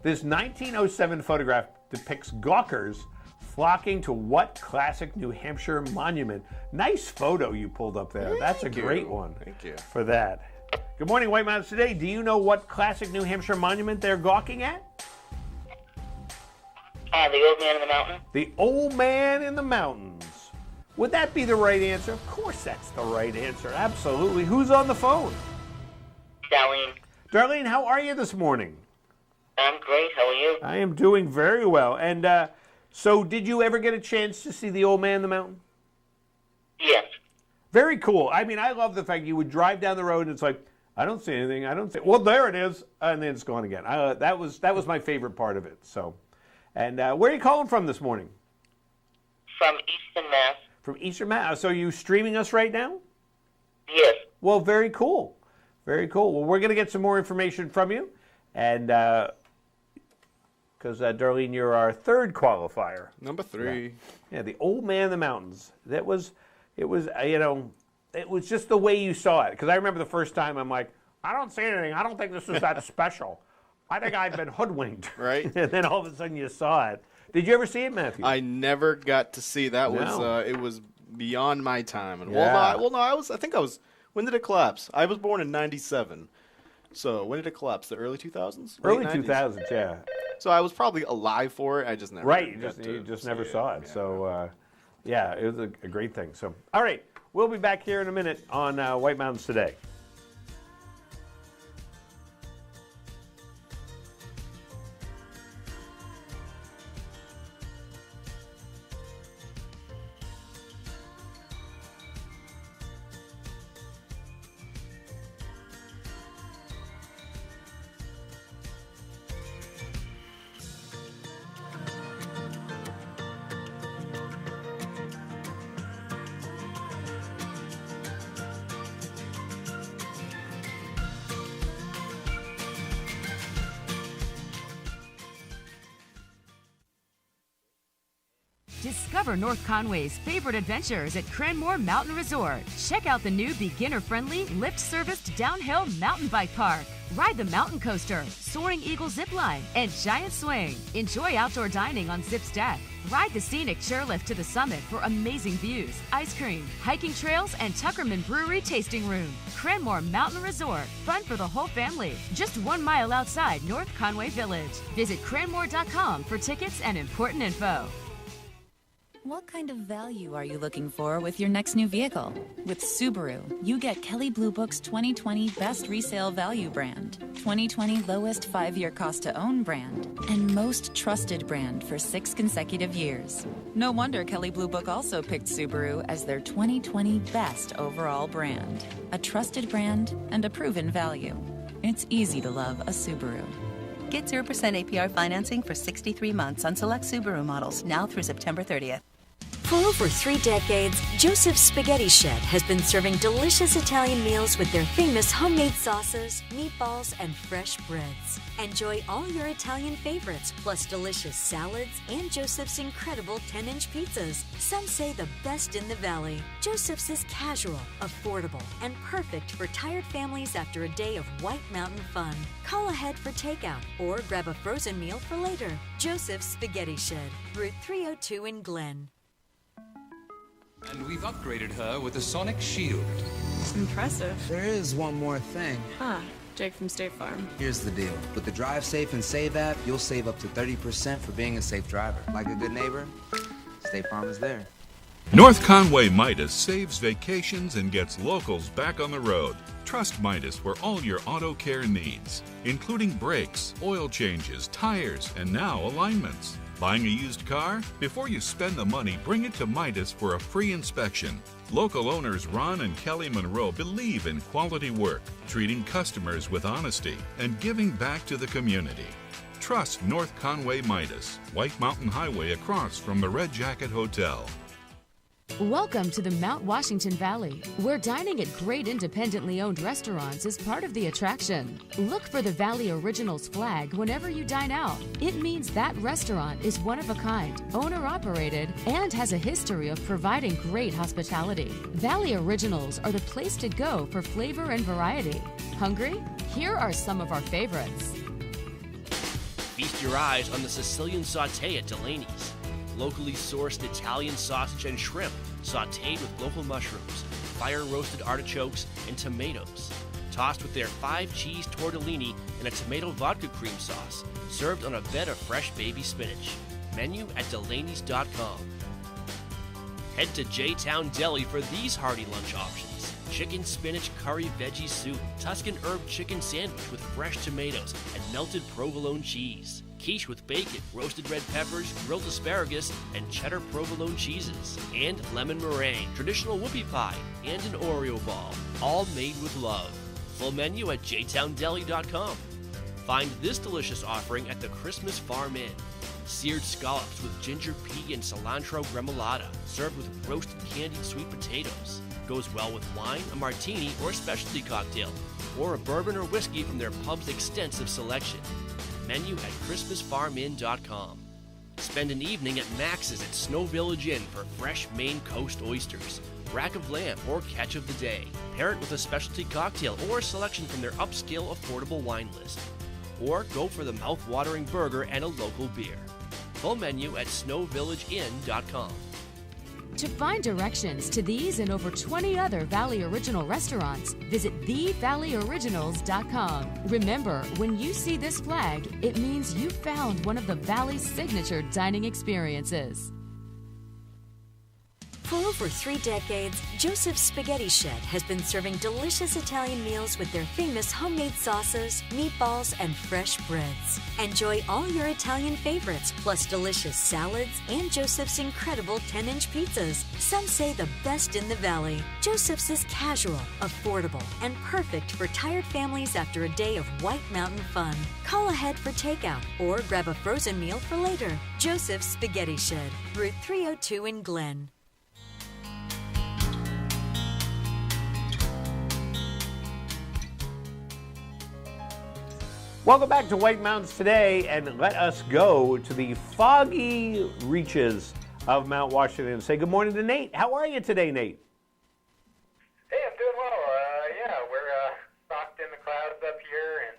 This 1907 photograph depicts gawkers flocking to what classic New Hampshire monument? Nice photo you pulled up there. That's a great one. Thank you. For that. Good morning, White Mountains Today. Do you know what classic New Hampshire monument they're gawking at? The Old Man in the Mountain. The Old Man in the Mountains. Would that be the right answer? Of course that's the right answer. Absolutely. Who's on the phone? Darlene. Darlene, how are you this morning? I'm great. How are you? I am doing very well. And so did you ever get a chance to see the Old Man in the Mountain? Yes. Very cool. I mean, I love the fact you would drive down the road and it's like, I don't see anything. I don't see. Well, there it is, and then it's gone again. That was my favorite part of it. So, and where are you calling from this morning? From Eastern Mass. From Eastern Mass. So are you streaming us right now? Yes. Well, very cool. Very cool. Well, we're going to get some more information from you, and because Darlene, you're our third qualifier. Number 3. Yeah, the Old Man in the Mountains. It was just the way you saw it. Because I remember the first time, I'm like, I don't see anything. I don't think this is that special. I think I've been hoodwinked. Right. And then all of a sudden you saw it. Did you ever see it, Matthew? I never got to see that. No. It was beyond my time. And Yeah. When did it collapse? I was born in '97. So when did it collapse? The early 2000s? Early Late 90s? 2000s, yeah. So I was probably alive for it. I just never. Right, you got just to never see saw it. Yeah. So, yeah, it was a great thing. So, all right, we'll be back here in a minute on White Mountains Today. Discover North Conway's favorite adventures at Cranmore Mountain Resort. Check out the new beginner-friendly, lift-serviced downhill mountain bike park. Ride the mountain coaster, Soaring Eagle zip line, and giant swing. Enjoy outdoor dining on Zip's deck. Ride the scenic chairlift to the summit for amazing views, ice cream, hiking trails, and Tuckerman Brewery tasting room. Cranmore Mountain Resort. Fun for the whole family. Just 1 mile outside North Conway Village. Visit cranmore.com for tickets and important info. What kind of value are you looking for with your next new vehicle? With Subaru, you get Kelley Blue Book's 2020 Best Resale Value brand, 2020 Lowest 5-Year Cost to Own brand, and Most Trusted brand for 6 consecutive years. No wonder Kelley Blue Book also picked Subaru as their 2020 Best Overall brand. A trusted brand and a proven value. It's easy to love a Subaru. Get 0% APR financing for 63 months on select Subaru models now through September 30th. For over 3 decades, Joseph's Spaghetti Shed has been serving delicious Italian meals with their famous homemade sauces, meatballs, and fresh breads. Enjoy all your Italian favorites, plus delicious salads and Joseph's incredible 10-inch pizzas. Some say the best in the valley. Joseph's is casual, affordable, and perfect for tired families after a day of White Mountain fun. Call ahead for takeout or grab a frozen meal for later. Joseph's Spaghetti Shed, Route 302 in Glen. And we've upgraded her with a sonic shield. Impressive. There is one more thing. Ah, Jake from State Farm. Here's the deal. With the Drive Safe and Save app, you'll save up to 30% for being a safe driver. Like a good neighbor, State Farm is there. North Conway Midas saves vacations and gets locals back on the road. Trust Midas for all your auto care needs, including brakes, oil changes, tires, and now alignments. Buying a used car? Before you spend the money, bring it to Midas for a free inspection. Local owners Ron and Kelly Monroe believe in quality work, treating customers with honesty, and giving back to the community. Trust North Conway Midas, White Mountain Highway across from the Red Jacket Hotel. Welcome to the Mount Washington Valley, where dining at great independently owned restaurants is part of the attraction. Look for the Valley Originals flag whenever you dine out. It means that restaurant is one of a kind, owner-operated, and has a history of providing great hospitality. Valley Originals are the place to go for flavor and variety. Hungry? Here are some of our favorites. Feast your eyes on the Sicilian Sauté at Delaney's. Locally sourced Italian sausage and shrimp, sautéed with local mushrooms, fire-roasted artichokes, and tomatoes. Tossed with their 5-cheese tortellini and a tomato vodka cream sauce, served on a bed of fresh baby spinach. Menu at Delaney's.com. Head to J-Town Deli for these hearty lunch options. Chicken spinach curry veggie soup, Tuscan herb chicken sandwich with fresh tomatoes and melted provolone cheese. Quiche with bacon, roasted red peppers, grilled asparagus, and cheddar provolone cheeses. And lemon meringue, traditional whoopie pie, and an Oreo ball, all made with love. Full menu at jtowndeli.com. Find this delicious offering at the Christmas Farm Inn. Seared scallops with ginger pea and cilantro gremolata, served with roasted candied sweet potatoes. Goes well with wine, a martini, or a specialty cocktail, or a bourbon or whiskey from their pub's extensive selection. Menu at ChristmasFarmInn.com. Spend an evening at Max's at Snow Village Inn for fresh Maine Coast oysters, rack of lamb, or catch of the day. Pair it with a specialty cocktail or a selection from their upscale affordable wine list. Or go for the mouth-watering burger and a local beer. Full menu at SnowVillageInn.com. To find directions to these and over 20 other Valley Original restaurants, visit TheValleyOriginals.com. Remember, when you see this flag, it means you found one of the Valley's signature dining experiences. For over 3 decades, Joseph's Spaghetti Shed has been serving delicious Italian meals with their famous homemade sauces, meatballs, and fresh breads. Enjoy all your Italian favorites, plus delicious salads and Joseph's incredible 10-inch pizzas. Some say the best in the valley. Joseph's is casual, affordable, and perfect for tired families after a day of White Mountain fun. Call ahead for takeout or grab a frozen meal for later. Joseph's Spaghetti Shed, Route 302 in Glen. Welcome back to White Mountains Today, and let us go to the foggy reaches of Mount Washington and say good morning to Nate. How are you today, Nate? Hey, I'm doing well. We're socked in the clouds up here, and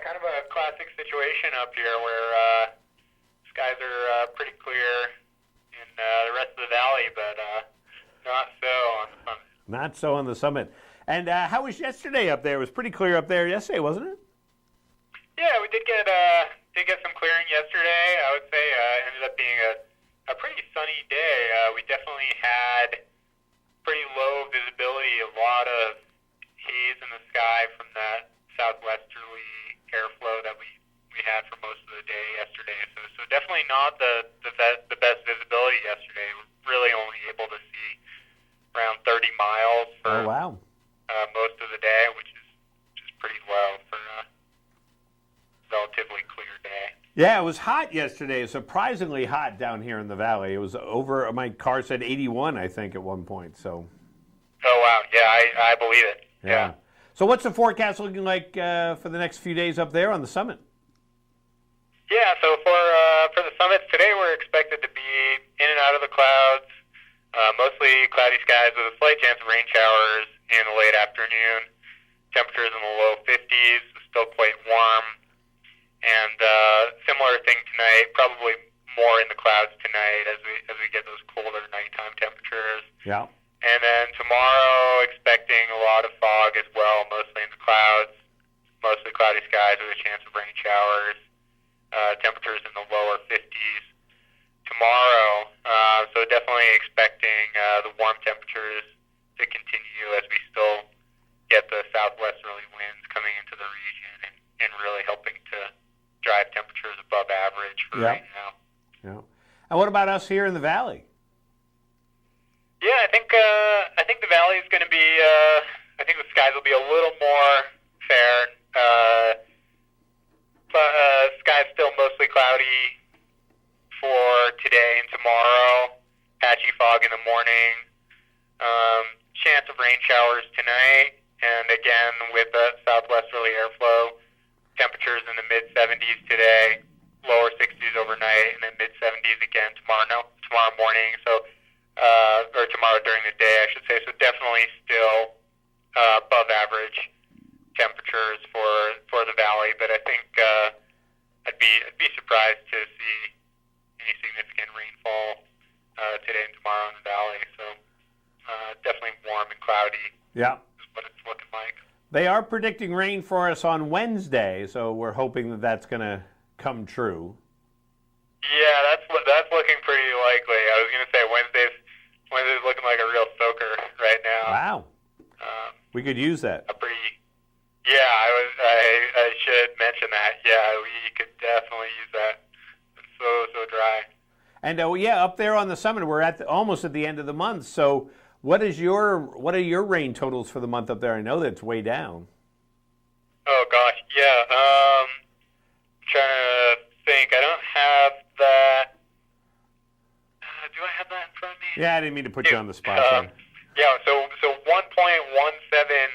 kind of a classic situation up here where skies are pretty clear in the rest of the valley, but not so on the summit. Not so on the summit. And how was yesterday up there? It was pretty clear up there yesterday, wasn't it? Yeah, we did get some clearing yesterday. I would say ended up being a a pretty sunny day. We definitely had pretty low visibility, a lot of haze in the sky from that southwesterly airflow that we had for most of the day yesterday. So definitely not the best visibility yesterday. Really only able to see around 30 miles for most of the day, which is pretty low for a relatively clear day. Yeah, it was hot yesterday. Surprisingly hot down here in the valley. It was over. My car said 81, I think, at one point. So. Oh wow! Yeah, I believe it. Yeah. So what's the forecast looking like for the next few days up there on the summit? Yeah. So for the summit today, we're expected to be in and out of the clouds. Mostly cloudy skies with a slight chance of rain showers in the late afternoon. Temperatures in the low 50s, still quite warm. And similar thing tonight, probably more in the clouds tonight as we get those colder nighttime temperatures. Yeah. And then tomorrow, expecting a lot of fog as well, mostly in the clouds, mostly cloudy skies with a chance of rain showers. Temperatures in the lower 50s tomorrow. So definitely expecting the warm temperatures to continue as we still get the southwesterly winds coming into the region and really helping to drive temperatures above average for right now. Yeah. And what about us here in the valley? Yeah, I think the valley is going to be. I think the skies will be a little more fair. Skies still mostly cloudy for today and tomorrow. Patchy fog in the morning. Chance of rain showers tonight, and again with the southwesterly airflow. Temperatures in the mid-70s today, lower 60s overnight, and then mid-70s again tomorrow morning. So, or tomorrow during the day, I should say. So definitely still above average temperatures for the valley. But I think I'd be surprised to see any significant rainfall today and tomorrow in the valley. So definitely warm and cloudy. Yeah. Is what it's looking like. They are predicting rain for us on Wednesday, so we're hoping that that's going to come true. Yeah, that's looking pretty likely. I was going to say Wednesday's looking like a real soaker right now. Wow. We could use that. Yeah, I should mention that. Yeah, we could definitely use that. It's so dry. And up there on the summit, we're almost at the end of the month. So what are your rain totals for the month up there? I know that's way down. Oh gosh, yeah. I'm trying to think. I don't have that. Do I have that in front of me? Yeah, I didn't mean to put you on the spot. Yeah, so 1.17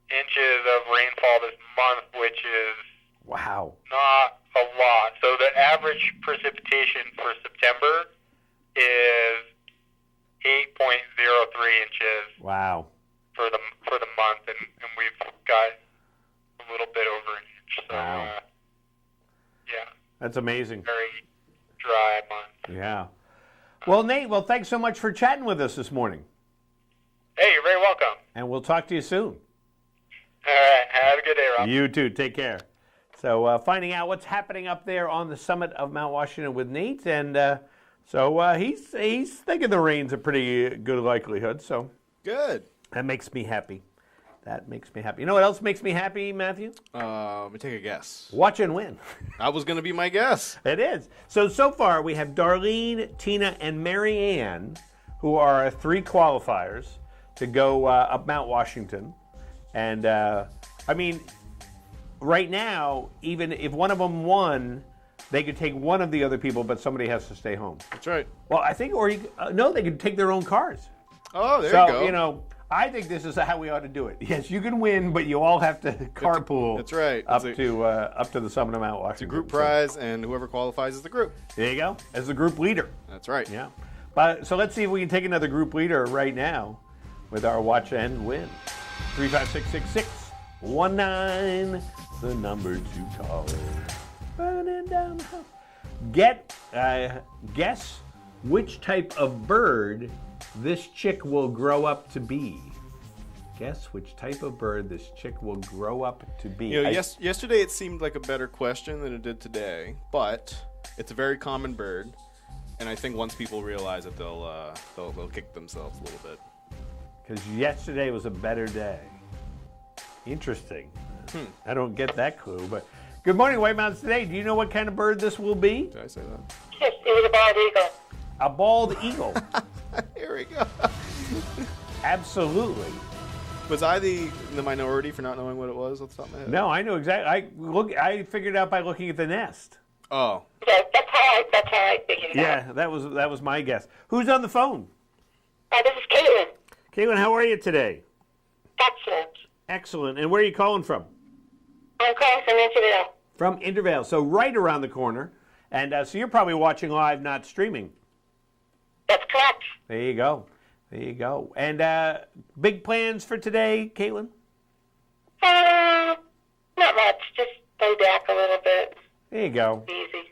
inches of rainfall this month, which is wow, not a lot. So the average precipitation for September is 8.03 inches. Wow. For the month, and we've got a little bit over an inch. So wow. Yeah. That's amazing. Very dry month. Yeah. Well, Nate, thanks so much for chatting with us this morning. Hey, you're very welcome. And we'll talk to you soon. All right. Have a good day, Rob. You too. Take care. So finding out what's happening up there on the summit of Mount Washington with Nate, and so he's thinking the rain's a pretty good likelihood. So good. That makes me happy. You know what else makes me happy, Matthew? Let me take a guess. Watch and win. That was going to be my guess. It is. So far we have Darlene, Tina, and Mary Ann, who are our 3 qualifiers to go up Mount Washington. And, I mean, right now, even if one of them won, they could take one of the other people, but somebody has to stay home. That's right. Well, I think, no, they could take their own cars. Oh, there you go. So, you know, I think this is how we ought to do it. Yes, you can win, but you all have to carpool. That's right. Up to the summit of Mount Washington. It's a group prize, and whoever qualifies is the group. There you go, as the group leader. That's right. Yeah. But so let's see if we can take another group leader right now with our watch and win. 3566619, the number to call. Burning down the house. Guess which type of bird this chick will grow up to be. Guess which type of bird this chick will grow up to be. You know, yesterday it seemed like a better question than it did today, but it's a very common bird. And I think once people realize it, they'll kick themselves a little bit. Because yesterday was a better day. Interesting. I don't get that clue, but good morning, White Mountains Today. Do you know what kind of bird this will be? Did I say that? Yes, it was a bald eagle. A bald eagle. Here we go. Absolutely. Was I the minority for not knowing what it was off the top of my head? No, I know exactly. I figured it out by looking at the nest. Oh. Yeah, that's how I figured it out. Yeah, that was my guess. Who's on the phone? This is Caitlin. Caitlin, how are you today? Excellent. Excellent. And where are you calling from? I'm calling from Intervale. From Intervale, so right around the corner. And so you're probably watching live, not streaming. That's correct. There you go. There you go. And big plans for today, Caitlin? Not much. Just lay back a little bit. There you go. Easy.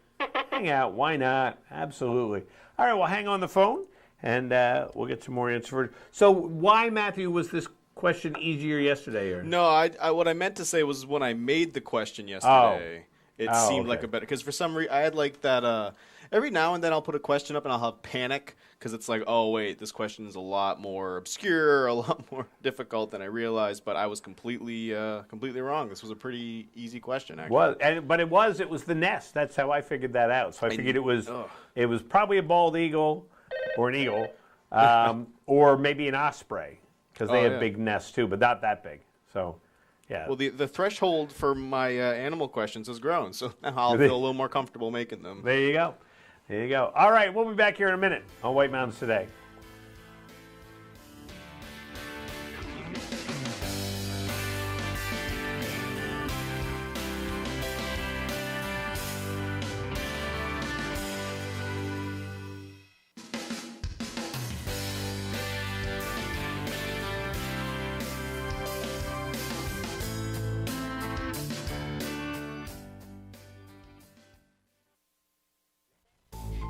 Hang out. Why not? Absolutely. All right, well, hang on the phone, and we'll get some more answers. So why, Matthew, was this question easier yesterday? Or? No, I what I meant to say was when I made the question yesterday, it seemed like a better... Because for some reason, I had like that... every now and then I'll put a question up and I'll have panic because it's like, oh, wait, this question is a lot more obscure, a lot more difficult than I realized, but I was completely wrong. This was a pretty easy question, actually. But it was the nest. That's how I figured that out. So I figured it was probably a bald eagle or an eagle or maybe an osprey because they have big nests too, but not that big. So, yeah. Well, the threshold for my animal questions has grown, so now I'll feel a little more comfortable making them. There you go. There you go. All right, we'll be back here in a minute on White Mountains Today.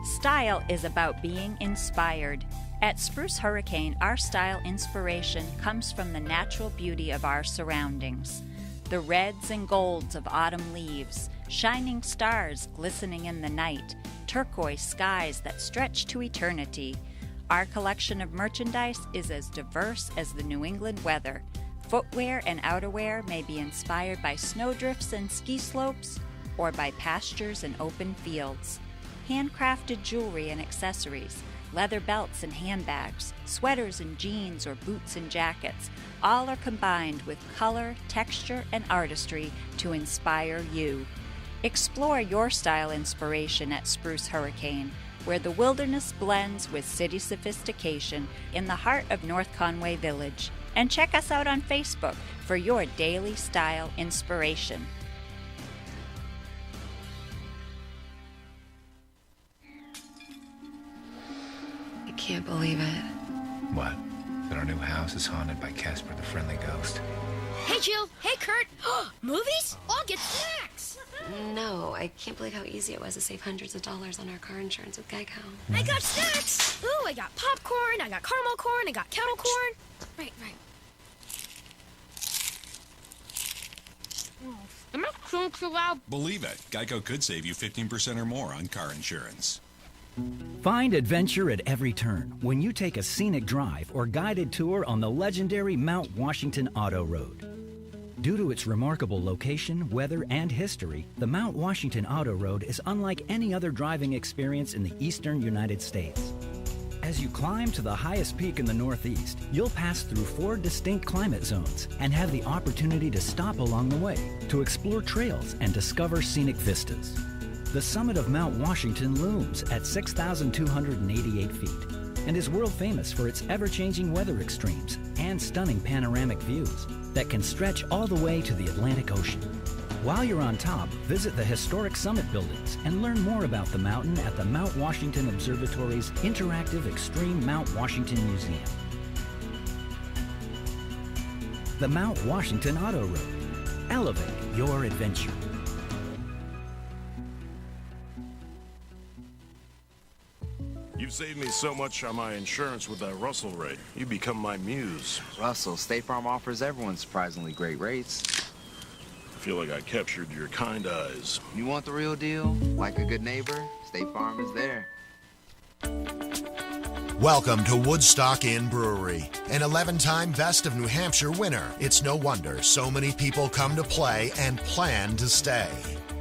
Style is about being inspired. At Spruce Hurricane, our style inspiration comes from the natural beauty of our surroundings. The reds and golds of autumn leaves, shining stars glistening in the night, turquoise skies that stretch to eternity. Our collection of merchandise is as diverse as the New England weather. Footwear and outerwear may be inspired by snowdrifts and ski slopes or by pastures and open fields. Handcrafted jewelry and accessories, leather belts and handbags, sweaters and jeans or boots and jackets, all are combined with color, texture, and artistry to inspire you. Explore your style inspiration at Spruce Hurricane, where the wilderness blends with city sophistication in the heart of North Conway Village. And check us out on Facebook for your daily style inspiration. I can't believe it. What? That our new house is haunted by Casper the Friendly Ghost. Hey, Jill. Hey, Kurt. Movies? I'll get snacks. No, I can't believe how easy it was to save hundreds of dollars on our car insurance with Geico. I got snacks. Ooh, I got popcorn. I got caramel corn. I got kettle corn. Right. Am I chewing too loud? Believe it. Geico could save you 15% or more on car insurance. Find adventure at every turn when you take a scenic drive or guided tour on the legendary Mount Washington Auto Road. Due to its remarkable location, weather, and history, the Mount Washington Auto Road is unlike any other driving experience in the eastern United States. As you climb to the highest peak in the Northeast, you'll pass through 4 distinct climate zones and have the opportunity to stop along the way to explore trails and discover scenic vistas. The summit of Mount Washington looms at 6,288 feet and is world famous for its ever-changing weather extremes and stunning panoramic views that can stretch all the way to the Atlantic Ocean. While you're on top, visit the historic summit buildings and learn more about the mountain at the Mount Washington Observatory's interactive Extreme Mount Washington Museum. The Mount Washington Auto Road. Elevate your adventure. You've saved me so much on my insurance with that Russell rate. You become my muse. Russell, State Farm offers everyone surprisingly great rates. I feel like I captured your kind eyes. You want the real deal? Like a good neighbor, State Farm is there. Welcome to Woodstock Inn Brewery, an 11-time Best of New Hampshire winner. It's no wonder so many people come to play and plan to stay.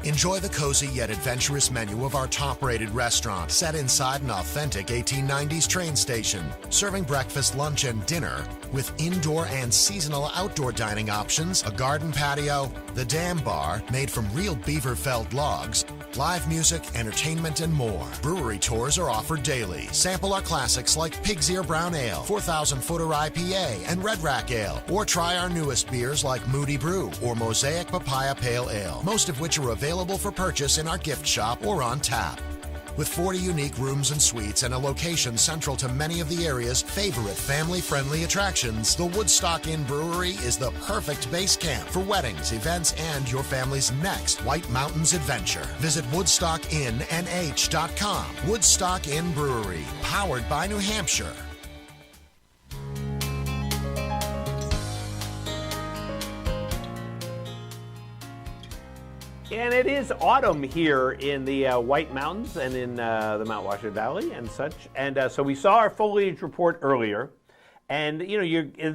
Enjoy the cozy yet adventurous menu of our top-rated restaurant set inside an authentic 1890s train station, serving breakfast, lunch, and dinner with indoor and seasonal outdoor dining options, a garden patio, the Dam Bar made from real beaver-felled logs, live music, entertainment, and more. Brewery tours are offered daily. Sample our classics like Pig's Ear Brown Ale, 4,000 Footer IPA, and Red Rack Ale. Or try our newest beers like Moody Brew or Mosaic Papaya Pale Ale, most of which are available for purchase in our gift shop or on tap. With 40 unique rooms and suites and a location central to many of the area's favorite family-friendly attractions, the Woodstock Inn Brewery is the perfect base camp for weddings, events, and your family's next White Mountains adventure. Visit WoodstockinnNH.com. Woodstock Inn Brewery, powered by New Hampshire. And it is autumn here in the White Mountains and in the Mount Washington Valley and such. And so we saw our foliage report earlier. And,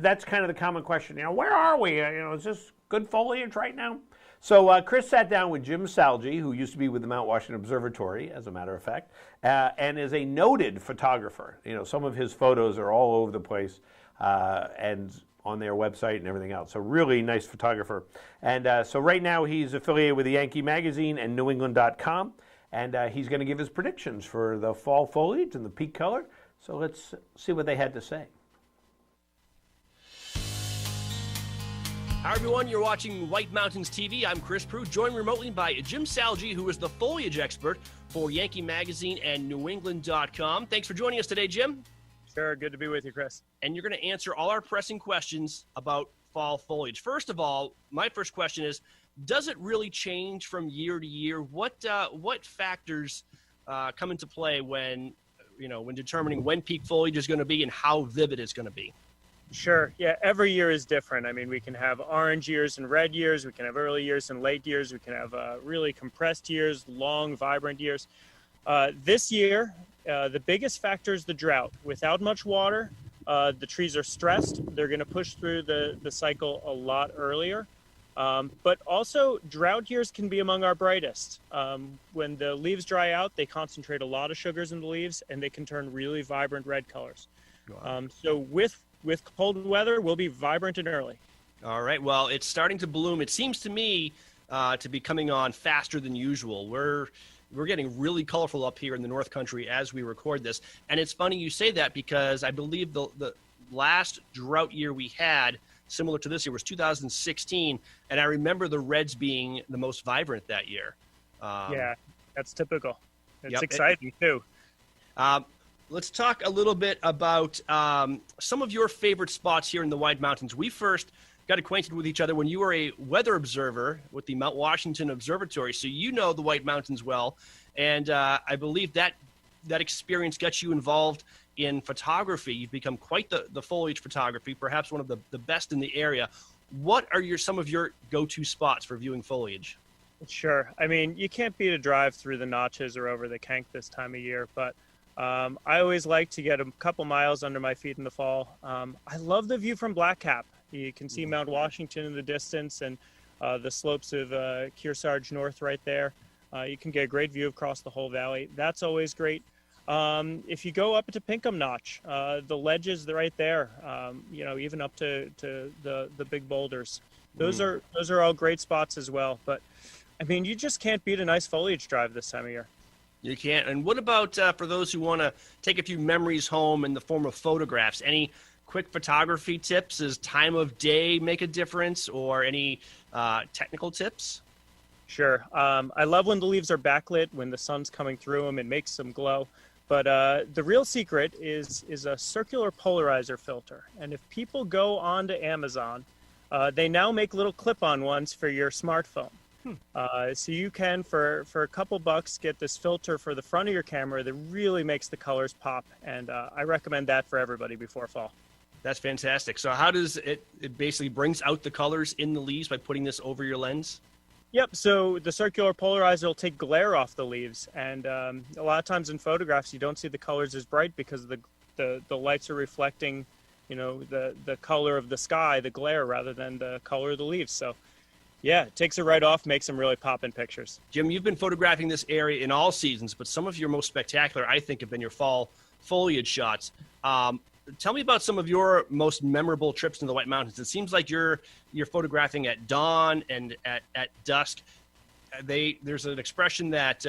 that's kind of the common question, where are we? Is this good foliage right now? So Chris sat down with Jim Salge, who used to be with the Mount Washington Observatory, as a matter of fact, and is a noted photographer. Some of his photos are all over the place and on their website and everything else. So really nice photographer. And so right now he's affiliated with the Yankee Magazine and NewEngland.com. And he's going to give his predictions for the fall foliage and the peak color. So let's see what they had to say. Hi, everyone. You're watching White Mountains TV. I'm Chris Prue, joined remotely by Jim Salge, who is the foliage expert for Yankee Magazine and NewEngland.com. Thanks for joining us today, Jim. Sure. Good to be with you, Chris. And you're going to answer all our pressing questions about fall foliage. First of all, my first question is, does it really change from year to year? What factors come into play when determining when peak foliage is going to be and how vivid it's going to be? Sure. Yeah, every year is different. I mean, we can have orange years and red years. We can have early years and late years. We can have really compressed years, long, vibrant years. This year, the biggest factor is the drought. Without much water, the trees are stressed. They're going to push through the cycle a lot earlier. But also, drought years can be among our brightest. When the leaves dry out, they concentrate a lot of sugars in the leaves, and they can turn really vibrant red colors. So with cold weather, we'll be vibrant and early. All right. Well, it's starting to bloom. It seems to me to be coming on faster than usual. We're getting really colorful up here in the North Country as we record this. And it's funny you say that because I believe the last drought year we had, similar to this year, was 2016. And I remember the reds being the most vibrant that year. Yeah, that's typical. It's exciting, too. Let's talk a little bit about some of your favorite spots here in the White Mountains. We first got acquainted with each other when you were a weather observer with the Mount Washington Observatory, so you know the White Mountains well. And I believe that experience got you involved in photography. You've become quite the foliage photography, perhaps one of the best in the area. What are some of your go-to spots for viewing foliage? Sure. I mean, you can't beat a drive through the Notches or over the Kenk this time of year, but I always like to get a couple miles under my feet in the fall. I love the view from Black Cap. You can see Mount Washington in the distance and the slopes of Kearsarge North right there. You can get a great view across the whole valley. That's always great. If you go up to Pinkham Notch, the ledges right there, even up to the big boulders. Those are all great spots as well. But, I mean, you just can't beat a nice foliage drive this time of year. You can't. And what about for those who want to take a few memories home in the form of photographs? Any quick photography tips? Does time of day make a difference, or any technical tips? Sure. I love when the leaves are backlit, when the sun's coming through them. It makes them glow. But the real secret is a circular polarizer filter. And if people go onto Amazon, they now make little clip-on ones for your smartphone. So you can, for a couple bucks, get this filter for the front of your camera that really makes the colors pop. And I recommend that for everybody before fall. That's fantastic. So how does it basically brings out the colors in the leaves by putting this over your lens? Yep. So the circular polarizer will take glare off the leaves, and a lot of times in photographs you don't see the colors as bright because the lights are reflecting, the color of the sky, the glare, rather than the color of the leaves. So, yeah, it takes it right off, makes them really pop in pictures. Jim, you've been photographing this area in all seasons, but some of your most spectacular, I think, have been your fall foliage shots. Tell me about some of your most memorable trips to the White Mountains. It seems like you're photographing at dawn and at dusk. There's an expression that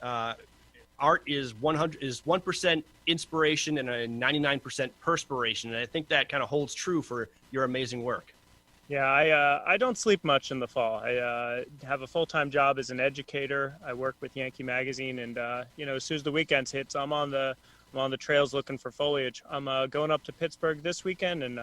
art is 1% inspiration and a 99% perspiration, and I think that kind of holds true for your amazing work. Yeah, I don't sleep much in the fall. I have a full-time job as an educator. I work with Yankee Magazine, and as soon as the weekends hits, I'm on the trails looking for foliage. I'm going up to Pittsburgh this weekend, and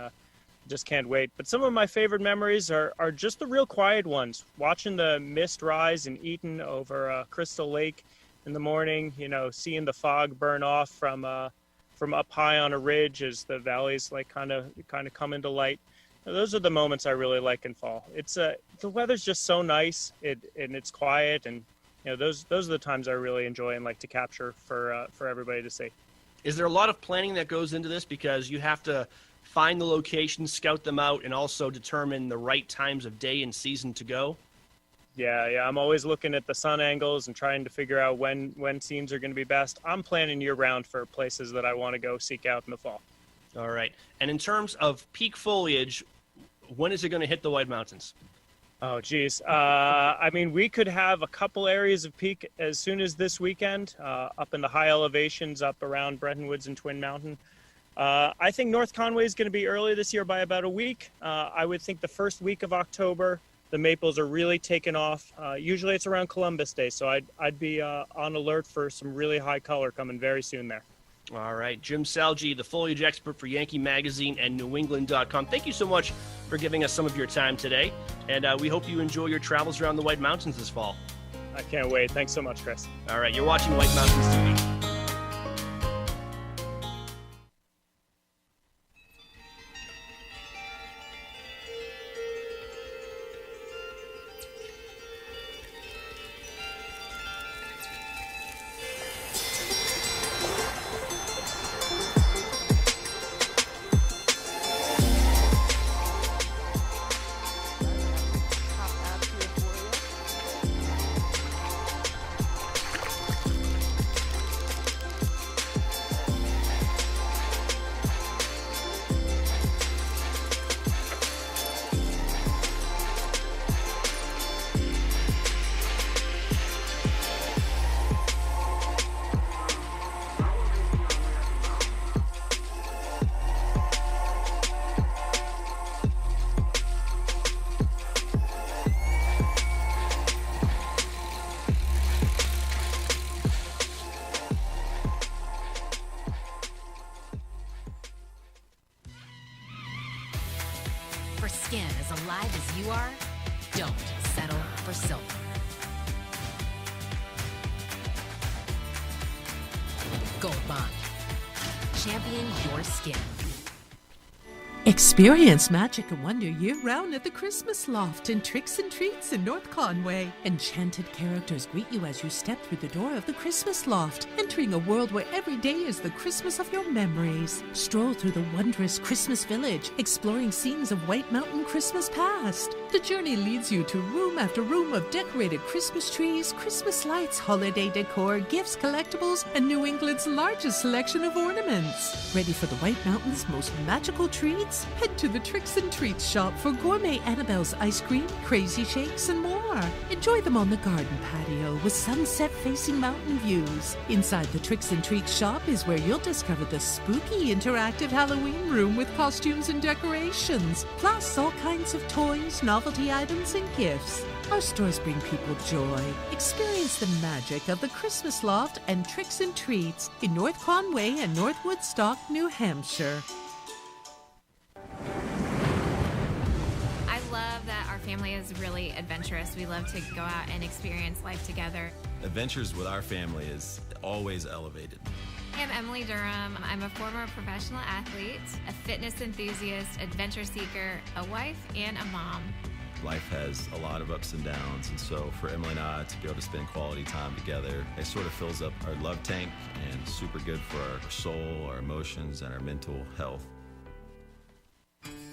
just can't wait. But some of my favorite memories are just the real quiet ones. Watching the mist rise in Eaton over Crystal Lake in the morning, seeing the fog burn off from up high on a ridge as the valleys kind of come into light. Those are the moments I really like in fall. It's the weather's just so nice, and it's quiet, and those are the times I really enjoy and like to capture for everybody to see. Is there a lot of planning that goes into this, because you have to find the locations, scout them out, and also determine the right times of day and season to go? Yeah. I'm always looking at the sun angles and trying to figure out when scenes are going to be best. I'm planning year-round for places that I want to go seek out in the fall. All right. And in terms of peak foliage, when is it going to hit the White Mountains? Oh, geez. We could have a couple areas of peak as soon as this weekend, up in the high elevations, up around Bretton Woods and Twin Mountain. I think North Conway is going to be early this year by about a week. I would think the first week of October, the maples are really taking off. Usually it's around Columbus Day, so I'd be on alert for some really high color coming very soon there. All right. Jim Salge, the foliage expert for Yankee Magazine and NewEngland.com. Thank you so much for giving us some of your time today, and we hope you enjoy your travels around the White Mountains this fall. I can't wait. Thanks so much, Chris. All right. You're watching White Mountains TV. For skin as alive as you are, don't settle for silver. Gold Bond. Champion your skin. Experience magic and wonder year-round at the Christmas Loft in Tricks and Treats in North Conway. Enchanted characters greet you as you step through the door of the Christmas Loft, entering a world where every day is the Christmas of your memories. Stroll through the wondrous Christmas Village, exploring scenes of White Mountain Christmas past. The journey leads you to room after room of decorated Christmas trees, Christmas lights, holiday decor, gifts, collectibles, and New England's largest selection of ornaments. Ready for the White Mountain's most magical treats? Head to the Tricks and Treats shop for gourmet Annabelle's ice cream, crazy shakes, and more. Enjoy them on the garden patio with sunset-facing mountain views. Inside the Tricks and Treats shop is where you'll discover the spooky interactive Halloween room with costumes and decorations, plus all kinds of toys, novelty items, and gifts. Our stores bring people joy. Experience the magic of the Christmas Loft and Tricks and Treats in North Conway and North Woodstock, New Hampshire. I love that our family is really adventurous. We love to go out and experience life together. Adventures with our family is always elevated. I'm Emily Durham. I'm a former professional athlete, a fitness enthusiast, adventure seeker, a wife, and a mom. Life has a lot of ups and downs, and so for Emily and I to be able to spend quality time together, it sort of fills up our love tank and super good for our soul, our emotions, and our mental health.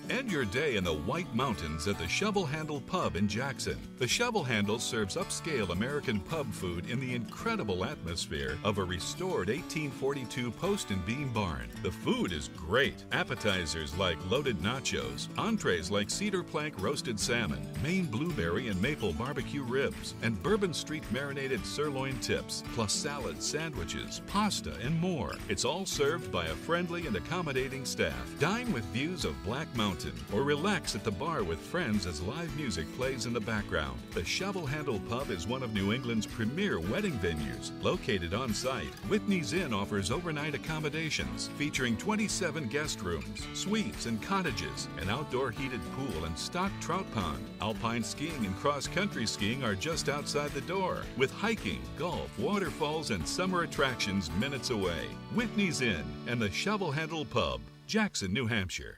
End your day in the White Mountains at the Shovel Handle Pub in Jackson. The Shovel Handle serves upscale American pub food in the incredible atmosphere of a restored 1842 post and beam barn. The food is great. Appetizers like loaded nachos, entrees like cedar plank roasted salmon, Maine blueberry and maple barbecue ribs, and Bourbon Street marinated sirloin tips, plus salads, sandwiches, pasta, and more. It's all served by a friendly and accommodating staff. Dine with views of Black Mountain, or relax at the bar with friends as live music plays in the background. The Shovel Handle Pub is one of New England's premier wedding venues. Located on site, Whitney's Inn offers overnight accommodations featuring 27 guest rooms, suites, and cottages, an outdoor heated pool and stocked trout pond. Alpine skiing and cross-country skiing are just outside the door, with hiking, golf, waterfalls, and summer attractions minutes away. Whitney's Inn and the Shovel Handle Pub, Jackson, New Hampshire.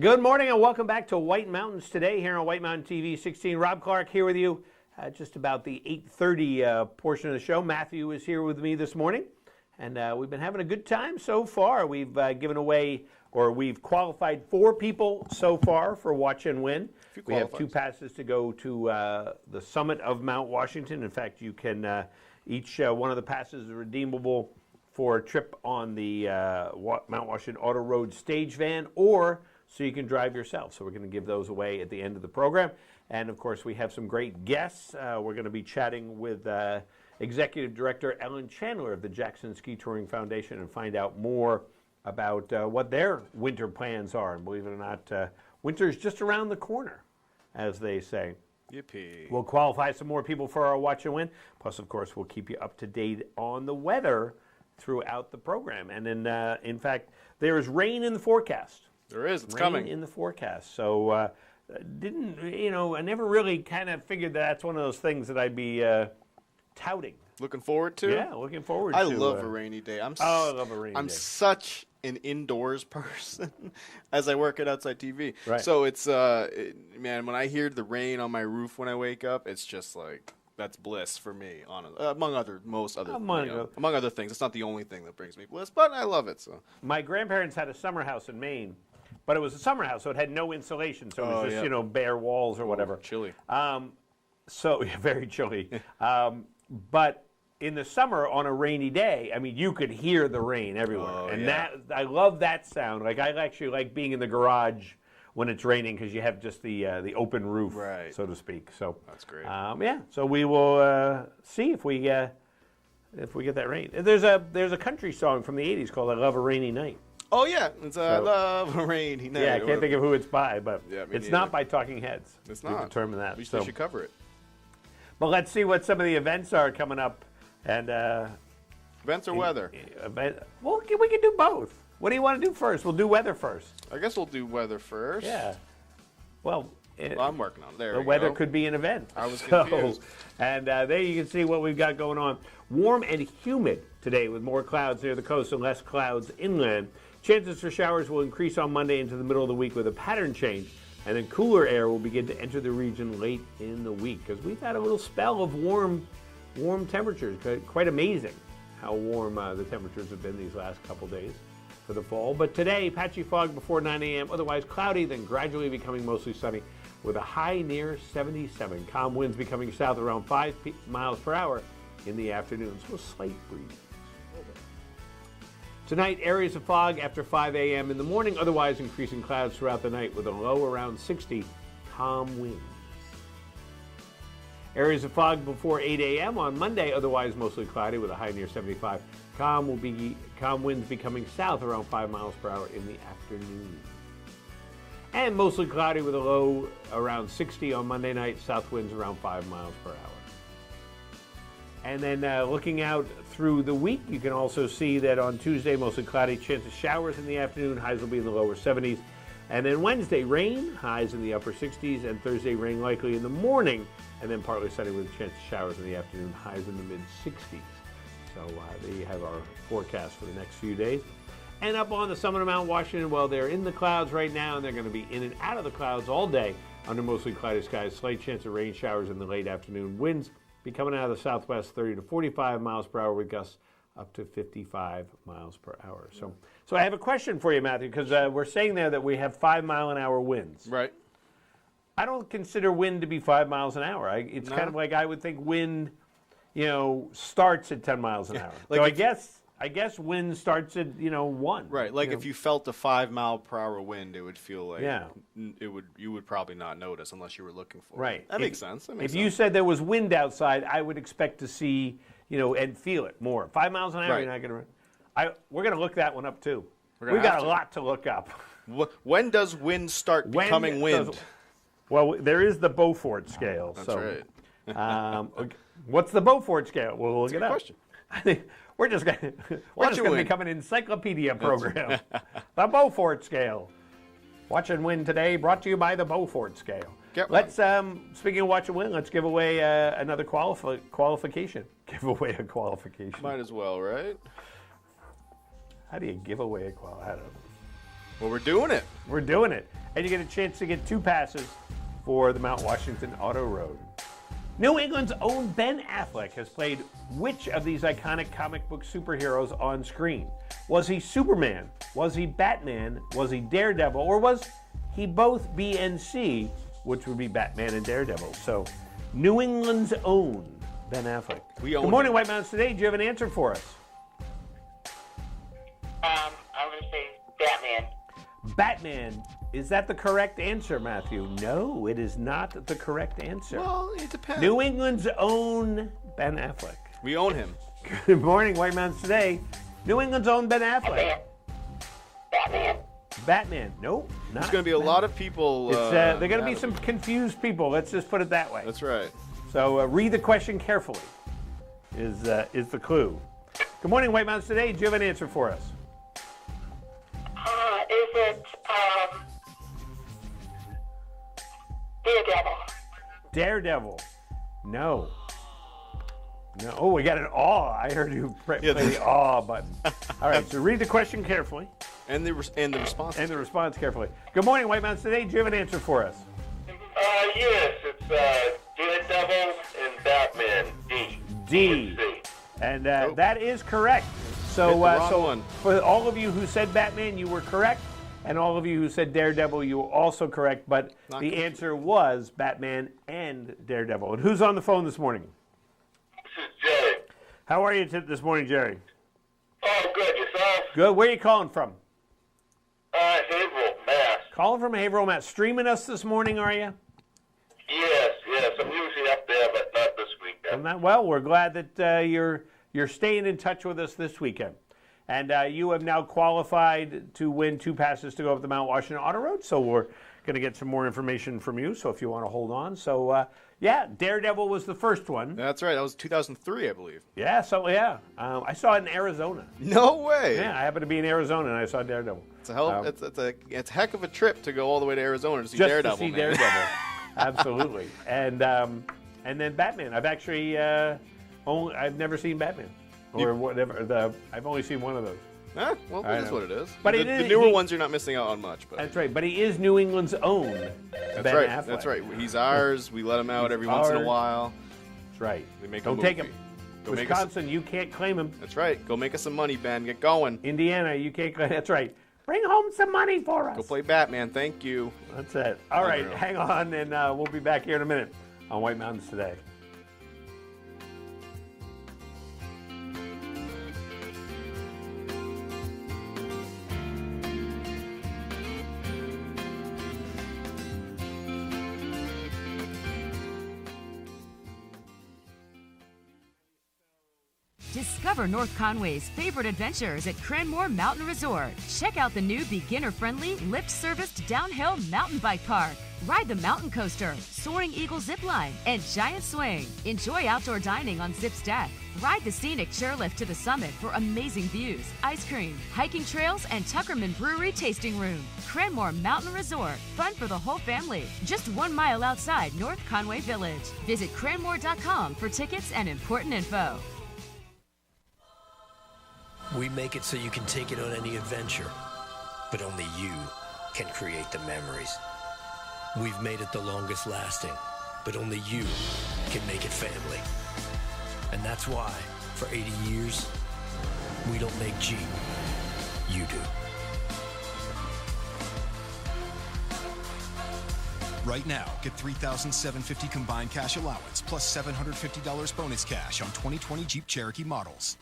Good morning and welcome back to White Mountains Today here on White Mountain TV 16. Rob Clark here with you just about the 8:30 portion of the show. Matthew is here with me this morning, and we've been having a good time so far. We've given away, or we've qualified 4 people so far for Watch and Win. We have 2 passes to go to the summit of Mount Washington. In fact, you can, each one of the passes is redeemable for a trip on the Mount Washington Auto Road stage van, or so you can drive yourself. So we're going to give those away at the end of the program. And of course, we have some great guests. We're going to be chatting with Executive Director Ellen Chandler of the Jackson Ski Touring Foundation and find out more about what their winter plans are. And believe it or not, winter is just around the corner, as they say. Yippee. We'll qualify some more people for our Watch and Win. Plus, of course, we'll keep you up to date on the weather throughout the program. And in fact, there is rain in the forecast. There is. It's rain coming. in the forecast. So I never really kind of figured that's one of those things that I'd be touting. Looking forward to? Yeah, looking forward I to. love a rainy day. I love a rainy day. I'm such an indoors person as I work at Outside TV. Right. So it's, man, when I hear the rain on my roof when I wake up, it's just like, that's bliss for me, among other things. It's not the only thing that brings me bliss, but I love it. So my grandparents had a summer house in Maine, but it was a summer house, so it had no insulation, so it was just bare walls or whatever. Chilly. So very chilly. But in the summer on a rainy day, I mean, you could hear the rain everywhere, that I love that sound. Like I actually like being in the garage when it's raining because you have just the open roof, so to speak. So that's great. So we will see if we get that rain. There's a country song from the '80s called "I Love a Rainy Night." Oh yeah, it's I love a rainy night. Yeah, I can't think of who it's by, but it's not by Talking Heads. It's not. We determined that. At least we should cover it. But let's see what some of the events are coming up, and events or weather. Well, we can do both. What do you want to do first? We'll do weather first. I guess we'll do weather first. Yeah. Well, I'm working on it. There the we weather go. could be an event. I was confused. And there you can see what we've got going on. Warm and humid today with more clouds near the coast and less clouds inland. Chances for showers will increase on Monday into the middle of the week with a pattern change. And then cooler air will begin to enter the region late in the week because we've had a little spell of warm temperatures. Quite amazing how warm the temperatures have been these last couple days for the fall. But today, patchy fog before 9 a.m., otherwise cloudy, then gradually becoming mostly sunny with a high near 77. Calm winds becoming south around 5 miles per hour in the afternoon, so a slight breeze. Tonight, areas of fog after 5 a.m. in the morning, otherwise increasing clouds throughout the night with a low around 60, calm winds. Areas of fog before 8 a.m. on Monday, otherwise mostly cloudy with a high near 75. Calm winds becoming south around 5 miles per hour in the afternoon. And mostly cloudy with a low around 60 on Monday night, south winds around 5 miles per hour. And then looking out through the week, you can also see that on Tuesday, mostly cloudy, chance of showers in the afternoon. Highs will be in the lower 70s. And then Wednesday, rain, highs in the upper 60s, and Thursday, rain likely in the morning, and then partly sunny with a chance of showers in the afternoon, highs in the mid-60s. So there you have our forecast for the next few days. And up on the summit of Mount Washington, well, they're in the clouds right now, and they're going to be in and out of the clouds all day under mostly cloudy skies. Slight chance of rain showers in the late afternoon. Winds be coming out of the southwest 30 to 45 miles per hour with gusts up to 55 miles per hour. So I have a question for you, Matthew, because we're saying there that we have 5-mile-an-hour winds. Right. I don't consider wind to be 5 miles an hour. It's kind of like I would think wind, starts at 10 miles an hour. Like so I guess wind starts at 1. Right. Like if you felt a 5-mile-per-hour wind, it would feel like you would probably not notice unless you were looking for it. Right. That makes sense. If you said there was wind outside, I would expect to see, and feel it more. 5 miles an hour, Right. you're not going to. We're going to look that one up too. We got a lot to look up. When does wind start becoming wind? Well, there is the Beaufort scale. That's right. What's the Beaufort scale? We'll look it up. Question. I think we're just going to become an encyclopedia program. The Beaufort scale. Watch and Win today, brought to you by the Beaufort scale. Let's speaking of watch and win, let's give away another qualification. Give away a qualification. Might as well, right? How do you give away a qualification? Well, we're doing it. We're doing it. And you get a chance to get 2 passes for the Mount Washington Auto Road. New England's own Ben Affleck has played which of these iconic comic book superheroes on screen? Was he Superman? Was he Batman? Was he Daredevil? Or was he both B and C, which would be Batman and Daredevil? So, New England's own Ben Affleck. Good morning, White Mountains Today. Do you have an answer for us? I'm going to say Batman. Batman. Is that the correct answer, Matthew? No, it is not the correct answer. Well, it depends. New England's own Ben Affleck. We own him. Good morning, White Mountains Today. New England's own Ben Affleck. Batman. Nope. There's going to be a lot of people. There are going to be some confused people. Let's just put it that way. That's right. So read the question carefully. Is the clue. Good morning, White Mountains Today. Do you have an answer for us? Is it Daredevil? Daredevil. No. No. Oh, we got an awe. I heard you play the awe button. All right, so read the question carefully. And the response. And the response carefully. Good morning, White Mountains Today. Do you have an answer for us? Yes, it's Daredevil and Batman. D. And that is correct. So, one. For all of you who said Batman, you were correct. And all of you who said Daredevil, you were also correct. But the answer was Batman and Daredevil. And who's on the phone this morning? This is Jerry. How are you this morning, Jerry? Oh, good. Yourself? Good. Where are you calling from? Haverhill, Mass. Calling from Haverhill, Mass. Streaming us this morning, are you? Yes. I'm usually up there, but not this weekend. Well, we're glad that you're staying in touch with us this weekend. And you have now qualified to win 2 passes to go up the Mount Washington Auto Road. So we're going to get some more information from you. So if you want to hold on. So, Daredevil was the first one. That's right. That was 2003, I believe. Yeah, I saw it in Arizona. No way. Yeah, I happened to be in Arizona, and I saw Daredevil. It's a heck of a trip to go all the way to Arizona to see just Daredevil. To see Daredevil. Absolutely. And then Batman. I've actually I've never seen Batman. Or whatever. I've only seen one of those. Well, that's what it is. But the newer ones you're not missing out on much. But that's right. But he is New England's own. That's Ben right. Affleck. That's right. He's ours. We let him out every once in a while. That's right. We make Don't take him. Wisconsin, you can't claim him. That's right. Go make us some money, Ben. Get going. Indiana, you can't claim. That's right. Bring home some money for us. Go play Batman. Thank you. That's it. All right. Hang on, and we'll be back here in a minute on White Mountains Today. Discover North Conway's favorite adventures at Cranmore Mountain Resort. Check out the new beginner-friendly, lift-serviced downhill mountain bike park. Ride the mountain coaster, Soaring Eagle zipline, and giant swing. Enjoy outdoor dining on Zip's deck. Ride the scenic chairlift to the summit for amazing views, ice cream, hiking trails, and Tuckerman Brewery tasting room. Cranmore Mountain Resort, fun for the whole family. Just 1 mile outside North Conway Village. Visit cranmore.com for tickets and important info. We make it so you can take it on any adventure, but only you can create the memories. We've made it the longest lasting, but only you can make it family. And that's why, for 80 years, we don't make Jeep. You do. Right now, get $3,750 combined cash allowance plus $750 bonus cash on 2020 Jeep Cherokee models.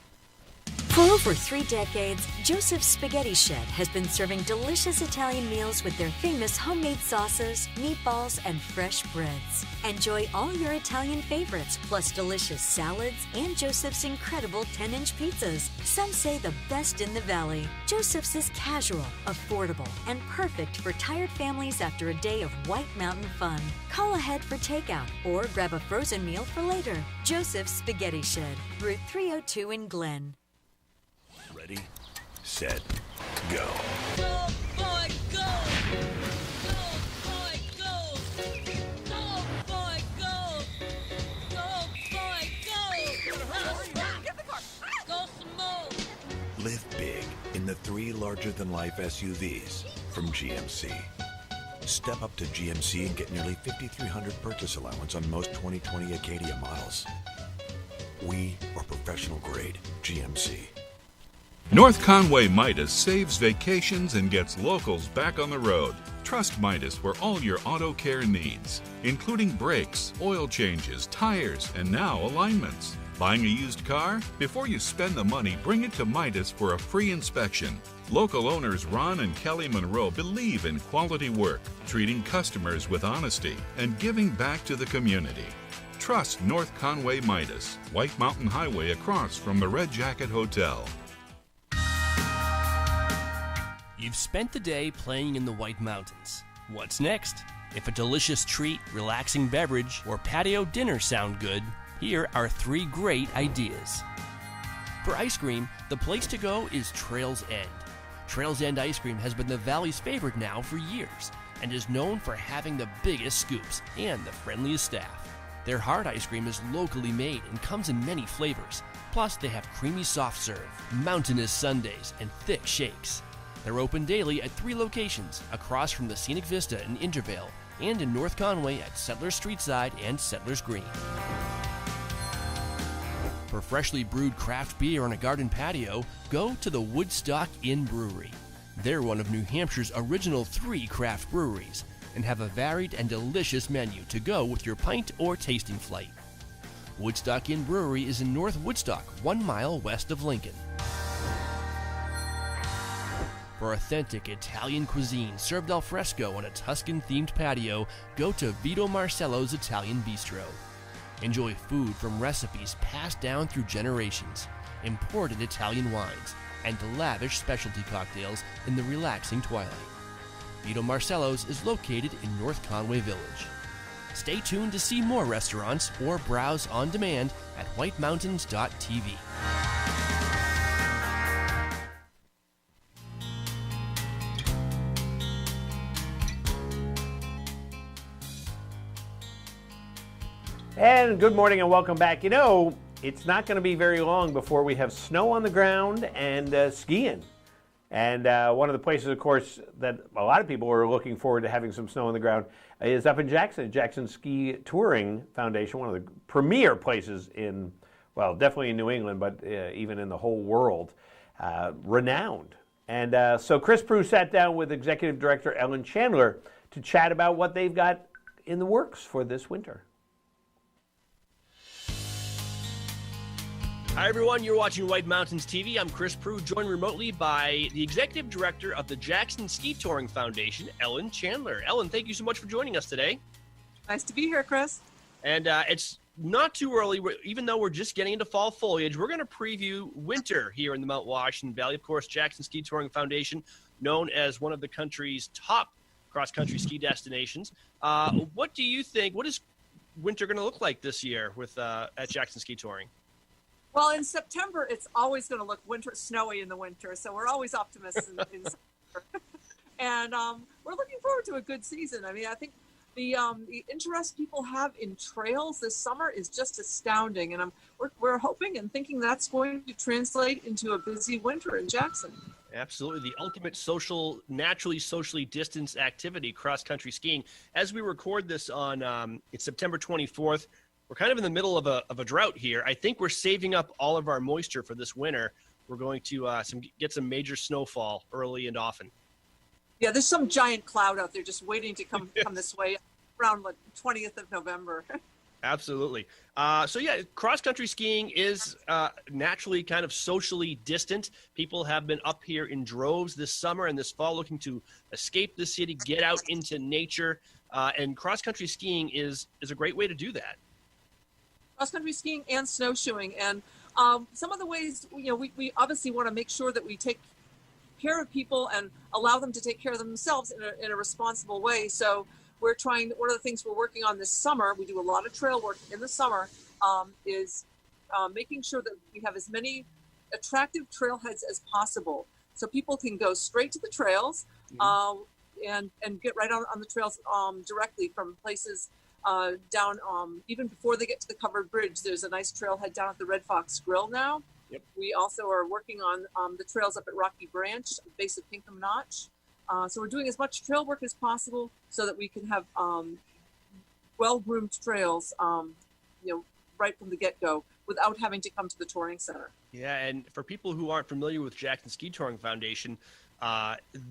For over 3 decades, Joseph's Spaghetti Shed has been serving delicious Italian meals with their famous homemade sauces, meatballs, and fresh breads. Enjoy all your Italian favorites, plus delicious salads and Joseph's incredible 10-inch pizzas. Some say the best in the valley. Joseph's is casual, affordable, and perfect for tired families after a day of White Mountain fun. Call ahead for takeout or grab a frozen meal for later. Joseph's Spaghetti Shed, Route 302 in Glen. Ready, set, go. Go, boy, go! Go, boy, go! Go, boy, go! Go, boy, go! Get the car! Go some more! Live big in the 3 larger-than-life SUVs from GMC. Step up to GMC and get nearly $5,300 purchase allowance on most 2020 Acadia models. We are professional-grade GMC. North Conway Midas saves vacations and gets locals back on the road. Trust Midas for all your auto care needs, including brakes, oil changes, tires, and now alignments. Buying a used car? Before you spend the money, bring it to Midas for a free inspection. Local owners Ron and Kelly Monroe believe in quality work, treating customers with honesty, and giving back to the community. Trust North Conway Midas, White Mountain Highway across from the Red Jacket Hotel. You've spent the day playing in the White Mountains. What's next? If a delicious treat, relaxing beverage, or patio dinner sound good, here are 3 great ideas. For ice cream, the place to go is Trails End. Trails End ice cream has been the Valley's favorite now for years and is known for having the biggest scoops and the friendliest staff. Their hard ice cream is locally made and comes in many flavors. Plus, they have creamy soft serve, mountainous sundaes, and thick shakes. They're open daily at 3 locations, across from the Scenic Vista in Intervale, and in North Conway at Settlers Streetside and Settlers Green. For freshly brewed craft beer on a garden patio, go to the Woodstock Inn Brewery. They're one of New Hampshire's original 3 craft breweries and have a varied and delicious menu to go with your pint or tasting flight. Woodstock Inn Brewery is in North Woodstock, 1 mile west of Lincoln. For authentic Italian cuisine served al fresco on a Tuscan-themed patio, go to Vito Marcello's Italian Bistro. Enjoy food from recipes passed down through generations, imported Italian wines, and lavish specialty cocktails in the relaxing twilight. Vito Marcello's is located in North Conway Village. Stay tuned to see more restaurants or browse on demand at whitemountains.tv. And good morning and welcome back. You know, it's not going to be very long before we have snow on the ground and skiing. And one of the places, of course, that a lot of people are looking forward to having some snow on the ground is up in Jackson. Jackson Ski Touring Foundation, one of the premier places in, well, definitely in New England, but even in the whole world, renowned. And so Chris Prue sat down with Executive Director Ellen Chandler to chat about what they've got in the works for this winter. Hi everyone, you're watching White Mountains TV. I'm Chris Prue, joined remotely by the Executive Director of the Jackson Ski Touring Foundation, Ellen Chandler. Ellen, thank you so much for joining us today. Nice to be here, Chris. And it's not too early, even though we're just getting into fall foliage, we're going to preview winter here in the Mount Washington Valley. Of course, Jackson Ski Touring Foundation, known as one of the country's top cross-country ski destinations. What do you think? What is winter going to look like this year with at Jackson Ski Touring? Well, in September, it's always going to look snowy in the winter, so we're always optimists in September. And we're looking forward to a good season. I mean, I think the interest people have in trails this summer is just astounding, and we're hoping and thinking that's going to translate into a busy winter in Jackson. Absolutely. The ultimate naturally socially distanced activity, cross-country skiing. As we record this on it's September 24th, we're kind of in the middle of a drought here. I think we're saving up all of our moisture for this winter. We're going to get some major snowfall early and often. Yeah, there's some giant cloud out there just waiting to come this way around like 20th of November. Absolutely. So yeah, cross-country skiing is naturally kind of socially distant. People have been up here in droves this summer and this fall looking to escape the city, get out into nature, and cross-country skiing is a great way to do that. Cross-country skiing and snowshoeing. And some of the ways, we obviously want to make sure that we take care of people and allow them to take care of themselves in a responsible way. So we're trying, one of the things we're working on this summer, we do a lot of trail work in the summer, is making sure that we have as many attractive trailheads as possible. So people can go straight to the trails and get right on the trails directly from places down, even before they get to the covered bridge. There's a nice trailhead down at the Red Fox Grill now. Yep. We also are working on the trails up at Rocky Branch, at the base of Pinkham Notch. So we're doing as much trail work as possible so that we can have well-groomed trails, right from the get-go without having to come to the touring center. Yeah, and for people who aren't familiar with Jackson Ski Touring Foundation,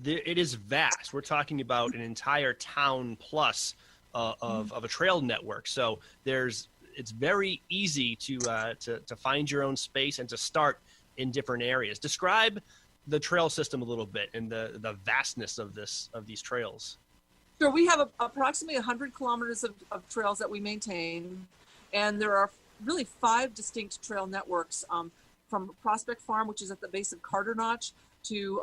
it is vast. We're talking about an entire town plus of a trail network. So it's very easy to find your own space and to start in different areas. Describe the trail system a little bit and the vastness of these trails. Sure, we have approximately 100 kilometers of trails that we maintain, and there are really 5 distinct trail networks, from Prospect Farm, which is at the base of Carter Notch, to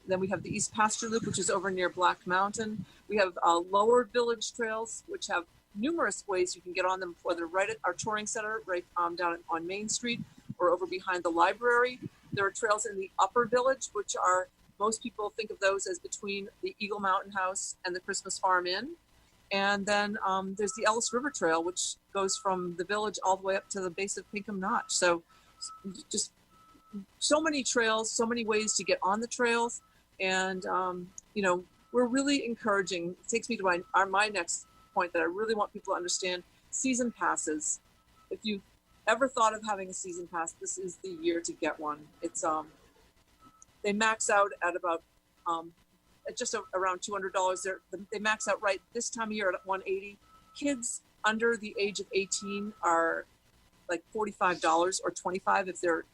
then we have the East Pasture Loop, which is over near Black Mountain. We have Lower Village trails, which have numerous ways you can get on them, whether right at our touring center, right down on Main Street, or over behind the library. There are trails in the Upper Village, which are, most people think of those as between the Eagle Mountain House and the Christmas Farm Inn. And then there's the Ellis River Trail, which goes from the village all the way up to the base of Pinkham Notch. So just so many trails, so many ways to get on the trails. And, we're really encouraging. It takes me to my next point that I really want people to understand: season passes. If you've ever thought of having a season pass, this is the year to get one. It's they max out at about at just around $200. They max out right this time of year at $180. Kids under the age of 18 are like $45 or $25 if they're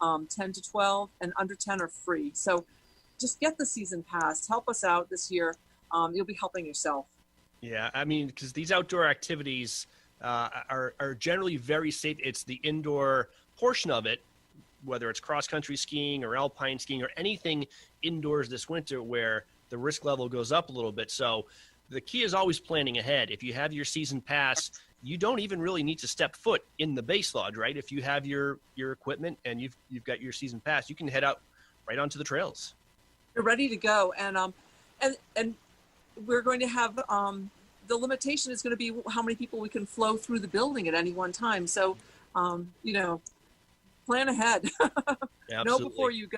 10 to 12, and under 10 are free. So just get the season pass. Help us out this year. You'll be helping yourself. Yeah, I mean, because these outdoor activities are generally very safe. It's the indoor portion of it, whether it's cross-country skiing or alpine skiing or anything indoors this winter where the risk level goes up a little bit. So the key is always planning ahead. If you have your season pass, you don't even really need to step foot in the base lodge, right? If you have your equipment and you've got your season pass, you can head out right onto the trails. You're ready to go. And we're going to have the limitation is going to be how many people we can flow through the building at any one time. So, plan ahead. Know before you go.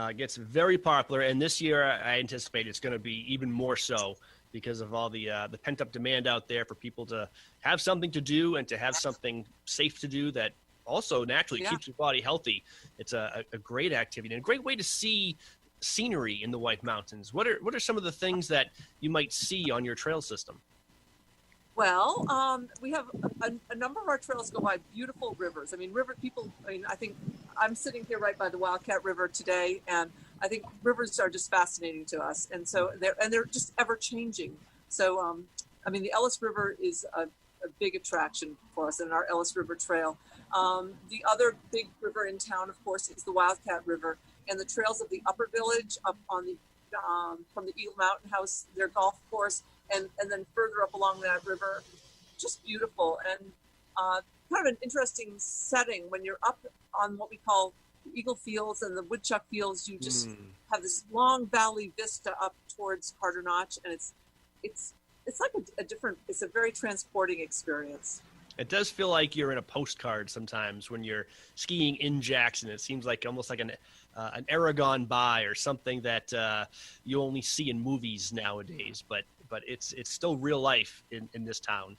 It gets very popular, and this year I anticipate it's going to be even more so because of all the pent-up demand out there for people to have something to do and to have something safe to do that also naturally keeps your body healthy. It's a great activity and a great way to see scenery in the White Mountains. What are some of the things that you might see on your trail system? Well, we have a number of our trails go by beautiful rivers. I think I'm sitting here right by the Wildcat River today, and I think rivers are just fascinating to us. And so they're just ever changing. So, the Ellis River is a big attraction for us in our Ellis River Trail. The other big river in town, of course, is the Wildcat River, and the trails of the Upper Village up on the from the Eagle Mountain House, their golf course, and then further up along that river. Just beautiful and kind of an interesting setting when you're up on what we call the Eagle Fields and the Woodchuck Fields. You just have this long valley vista up towards Carter Notch, and it's like a different. It's a very transporting experience. It does feel like you're in a postcard sometimes when you're skiing in Jackson. It seems like almost like an era gone by or something that you only see in movies nowadays. But it's still real life in this town.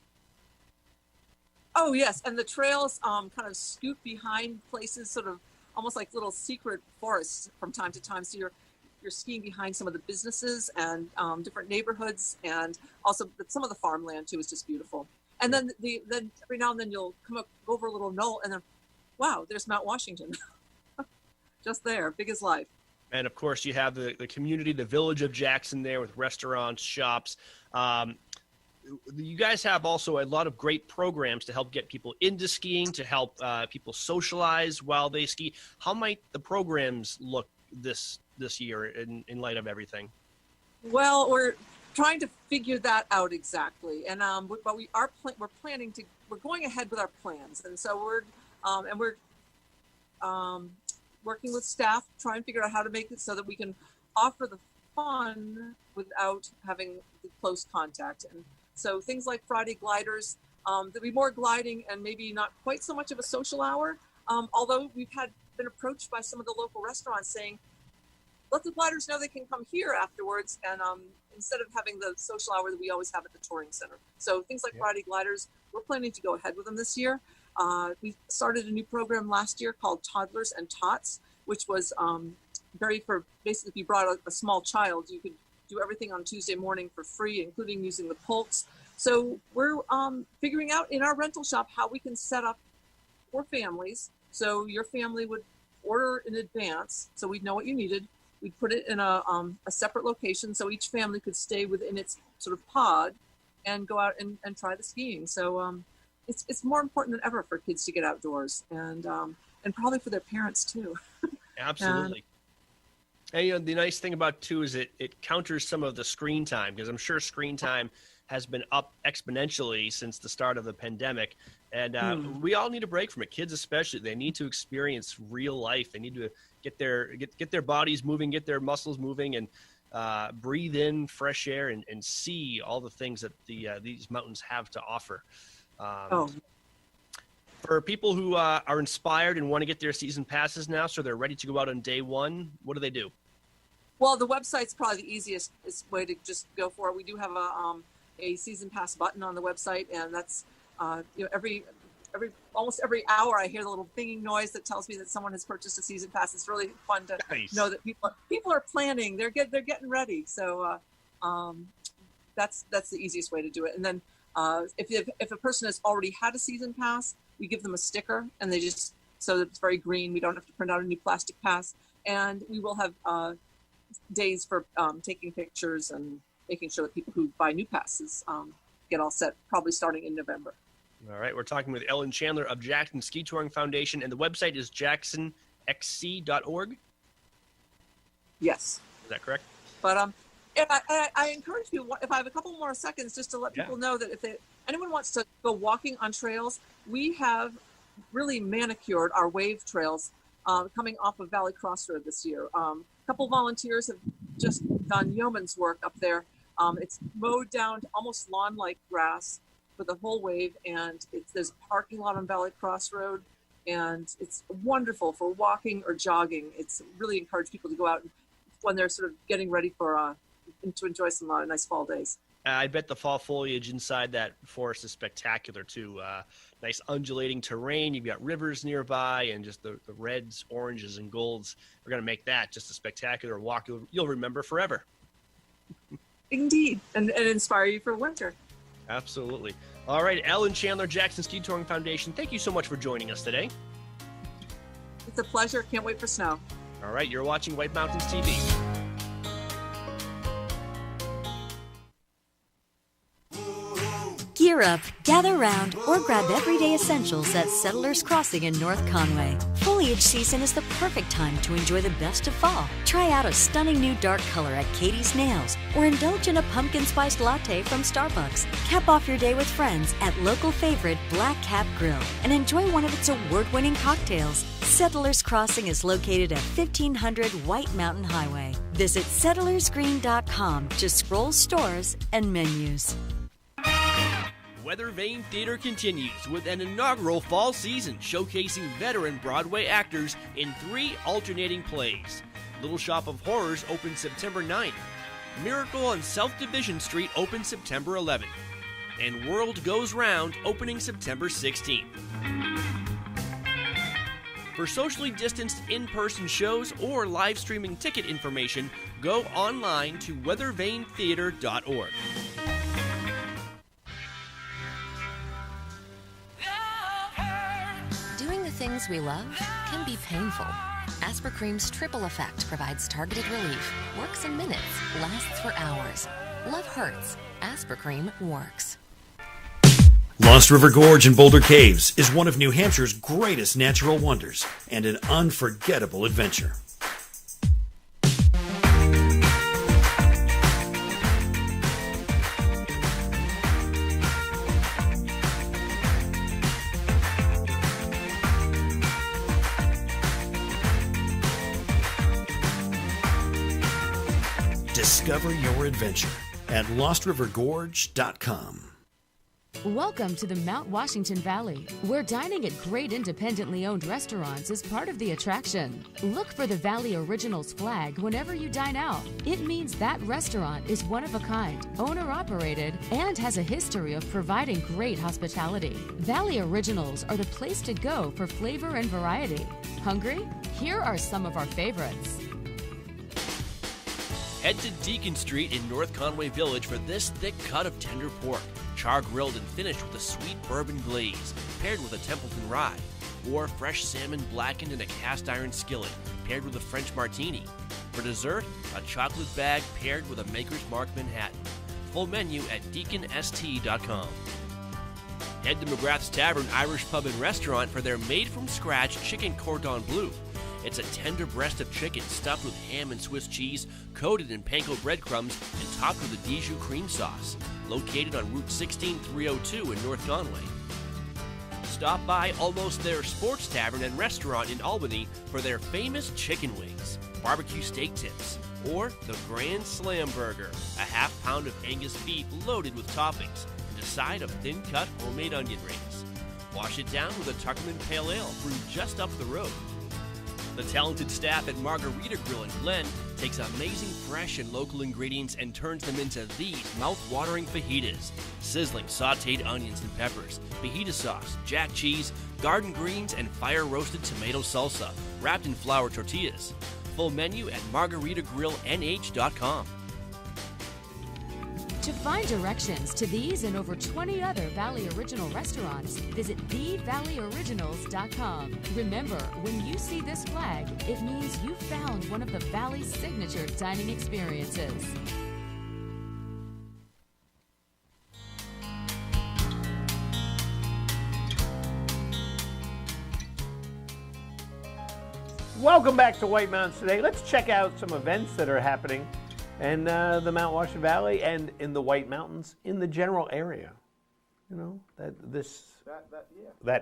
Oh yes, and the trails kind of scoot behind places, sort of almost like little secret forests from time to time. So you're skiing behind some of the businesses and different neighborhoods, and also some of the farmland too is just beautiful. And then every now and then you'll come up over a little knoll, and then, wow, there's Mount Washington, just there, big as life. And of course, you have the community, the village of Jackson there with restaurants, shops. You guys have also a lot of great programs to help get people into skiing, to help people socialize while they ski. How might the programs look this year in light of everything? Well, we're trying to figure that out exactly, and but we're going ahead with our plans, and so we're working with staff, trying to figure out how to make it so that we can offer the fun without having the close contact. And so things like Friday gliders, there'll be more gliding and maybe not quite so much of a social hour, although we've been approached by some of the local restaurants saying, let the gliders know they can come here afterwards, and instead of having the social hour that we always have at the touring center. So things like Friday gliders, we're planning to go ahead with them this year. We started a new program last year called Toddlers and Tots, which was basically if you brought a small child, you could do everything on Tuesday morning for free, including using the pulks. So we're figuring out in our rental shop how we can set up for families. So your family would order in advance, so we'd know what you needed. We'd put it in a separate location so each family could stay within its sort of pod and go out and try the skiing. So it's more important than ever for kids to get outdoors, and probably for their parents too. Absolutely. And the nice thing about too is it counters some of the screen time, because I'm sure screen time has been up exponentially since the start of the pandemic, and we all need a break from it. Kids especially, they need to experience real life. They need to get their bodies moving, get their muscles moving, and breathe in fresh air and see all the things that these mountains have to offer. For people who are inspired and want to get their season passes now, so they're ready to go out on day one, what do they do? Well, the website's probably the easiest way to just go for it. We do have a season pass button on the website, and that's almost every hour I hear the little binging noise that tells me that someone has purchased a season pass. It's really fun to know that people are planning. They're getting ready. So that's the easiest way to do it. And then if a person has already had a season pass, we give them a sticker, and they just, so that it's very green. We don't have to print out a new plastic pass, and we will have days for taking pictures and making sure that people who buy new passes get all set, probably starting in November. All right, we're talking with Ellen Chandler of Jackson Ski Touring Foundation, and the website is jacksonxc.org. Yes. Is that correct? But I encourage you, if I have a couple more seconds, just to let people know that if anyone wants to go walking on trails, we have really manicured our wave trails coming off of Valley Crossroad this year. A couple volunteers have just done yeoman's work up there. It's mowed down to almost lawn-like grass for the whole wave, and there's a parking lot on Valley Crossroad, and it's wonderful for walking or jogging. It's really encouraged people to go out when they're sort of getting ready for to enjoy some nice fall days. I bet the fall foliage inside that forest is spectacular too. Nice undulating terrain. You've got rivers nearby, and just the reds, oranges, and golds are going to make that just a spectacular walk you'll remember forever. Indeed, and inspire you for winter. Absolutely. All right, Ellen Chandler, Jackson Ski Touring Foundation, thank you so much for joining us today. It's a pleasure. Can't wait for snow. All right, you're watching White Mountains TV. Gear up, gather round, or grab everyday essentials at Settlers Crossing in North Conway. Full Foliage season is the perfect time to enjoy the best of fall. Try out a stunning new dark color at Katie's Nails or indulge in a pumpkin spiced latte from Starbucks. Cap off your day with friends at local favorite Black Cap Grill and enjoy one of its award-winning cocktails. Settlers Crossing is located at 1500 White Mountain Highway. Visit settlersgreen.com to scroll stores and menus. Weather Vane Theater continues with an inaugural fall season showcasing veteran Broadway actors in 3 alternating plays. Little Shop of Horrors opens September 9th. Miracle on South Division Street opens September 11th. And World Goes Round opening September 16th. For socially distanced in-person shows or live streaming ticket information, go online to weathervanetheater.org. Doing the things we love can be painful. Aspercream's triple effect provides targeted relief, works in minutes, lasts for hours. Love hurts. Aspercream works. Lost River Gorge in Boulder Caves is one of New Hampshire's greatest natural wonders and an unforgettable adventure. Discover your adventure at LostRiverGorge.com. Welcome to the Mount Washington Valley, where dining at great independently owned restaurants is part of the attraction. Look for the Valley Originals flag whenever you dine out. It means that restaurant is one of a kind, owner-operated, and has a history of providing great hospitality. Valley Originals are the place to go for flavor and variety. Hungry? Here are some of our favorites. Head to Deacon Street in North Conway Village for this thick cut of tender pork, char-grilled and finished with a sweet bourbon glaze, paired with a Templeton rye, or fresh salmon blackened in a cast-iron skillet, paired with a French martini. For dessert, a chocolate bag paired with a Maker's Mark Manhattan. Full menu at deaconst.com. Head to McGrath's Tavern Irish Pub and Restaurant for their made-from-scratch chicken cordon bleu. It's a tender breast of chicken stuffed with ham and Swiss cheese, coated in panko breadcrumbs, and topped with a Dijon cream sauce. Located on Route 16302 in North Conway. Stop by Almost There Sports Tavern and Restaurant in Albany for their famous chicken wings, barbecue steak tips, or the Grand Slam Burger, a half pound of Angus beef loaded with toppings, and a side of thin-cut homemade onion rings. Wash it down with a Tuckerman Pale Ale brewed just up the road. The talented staff at Margarita Grill in Glen takes amazing fresh and local ingredients and turns them into these mouth-watering fajitas. Sizzling sautéed onions and peppers, fajita sauce, jack cheese, garden greens, and fire-roasted tomato salsa, wrapped in flour tortillas. Full menu at margaritagrilLNH.com. To find directions to these and over 20 other Valley Original restaurants, visit thevalleyoriginals.com. Remember, when you see this flag, it means you found one of the Valley's signature dining experiences. Welcome back to White Mountains Today. Let's check out some events that are happening in the Mount Washington Valley and in the White Mountains in the general area. You know, that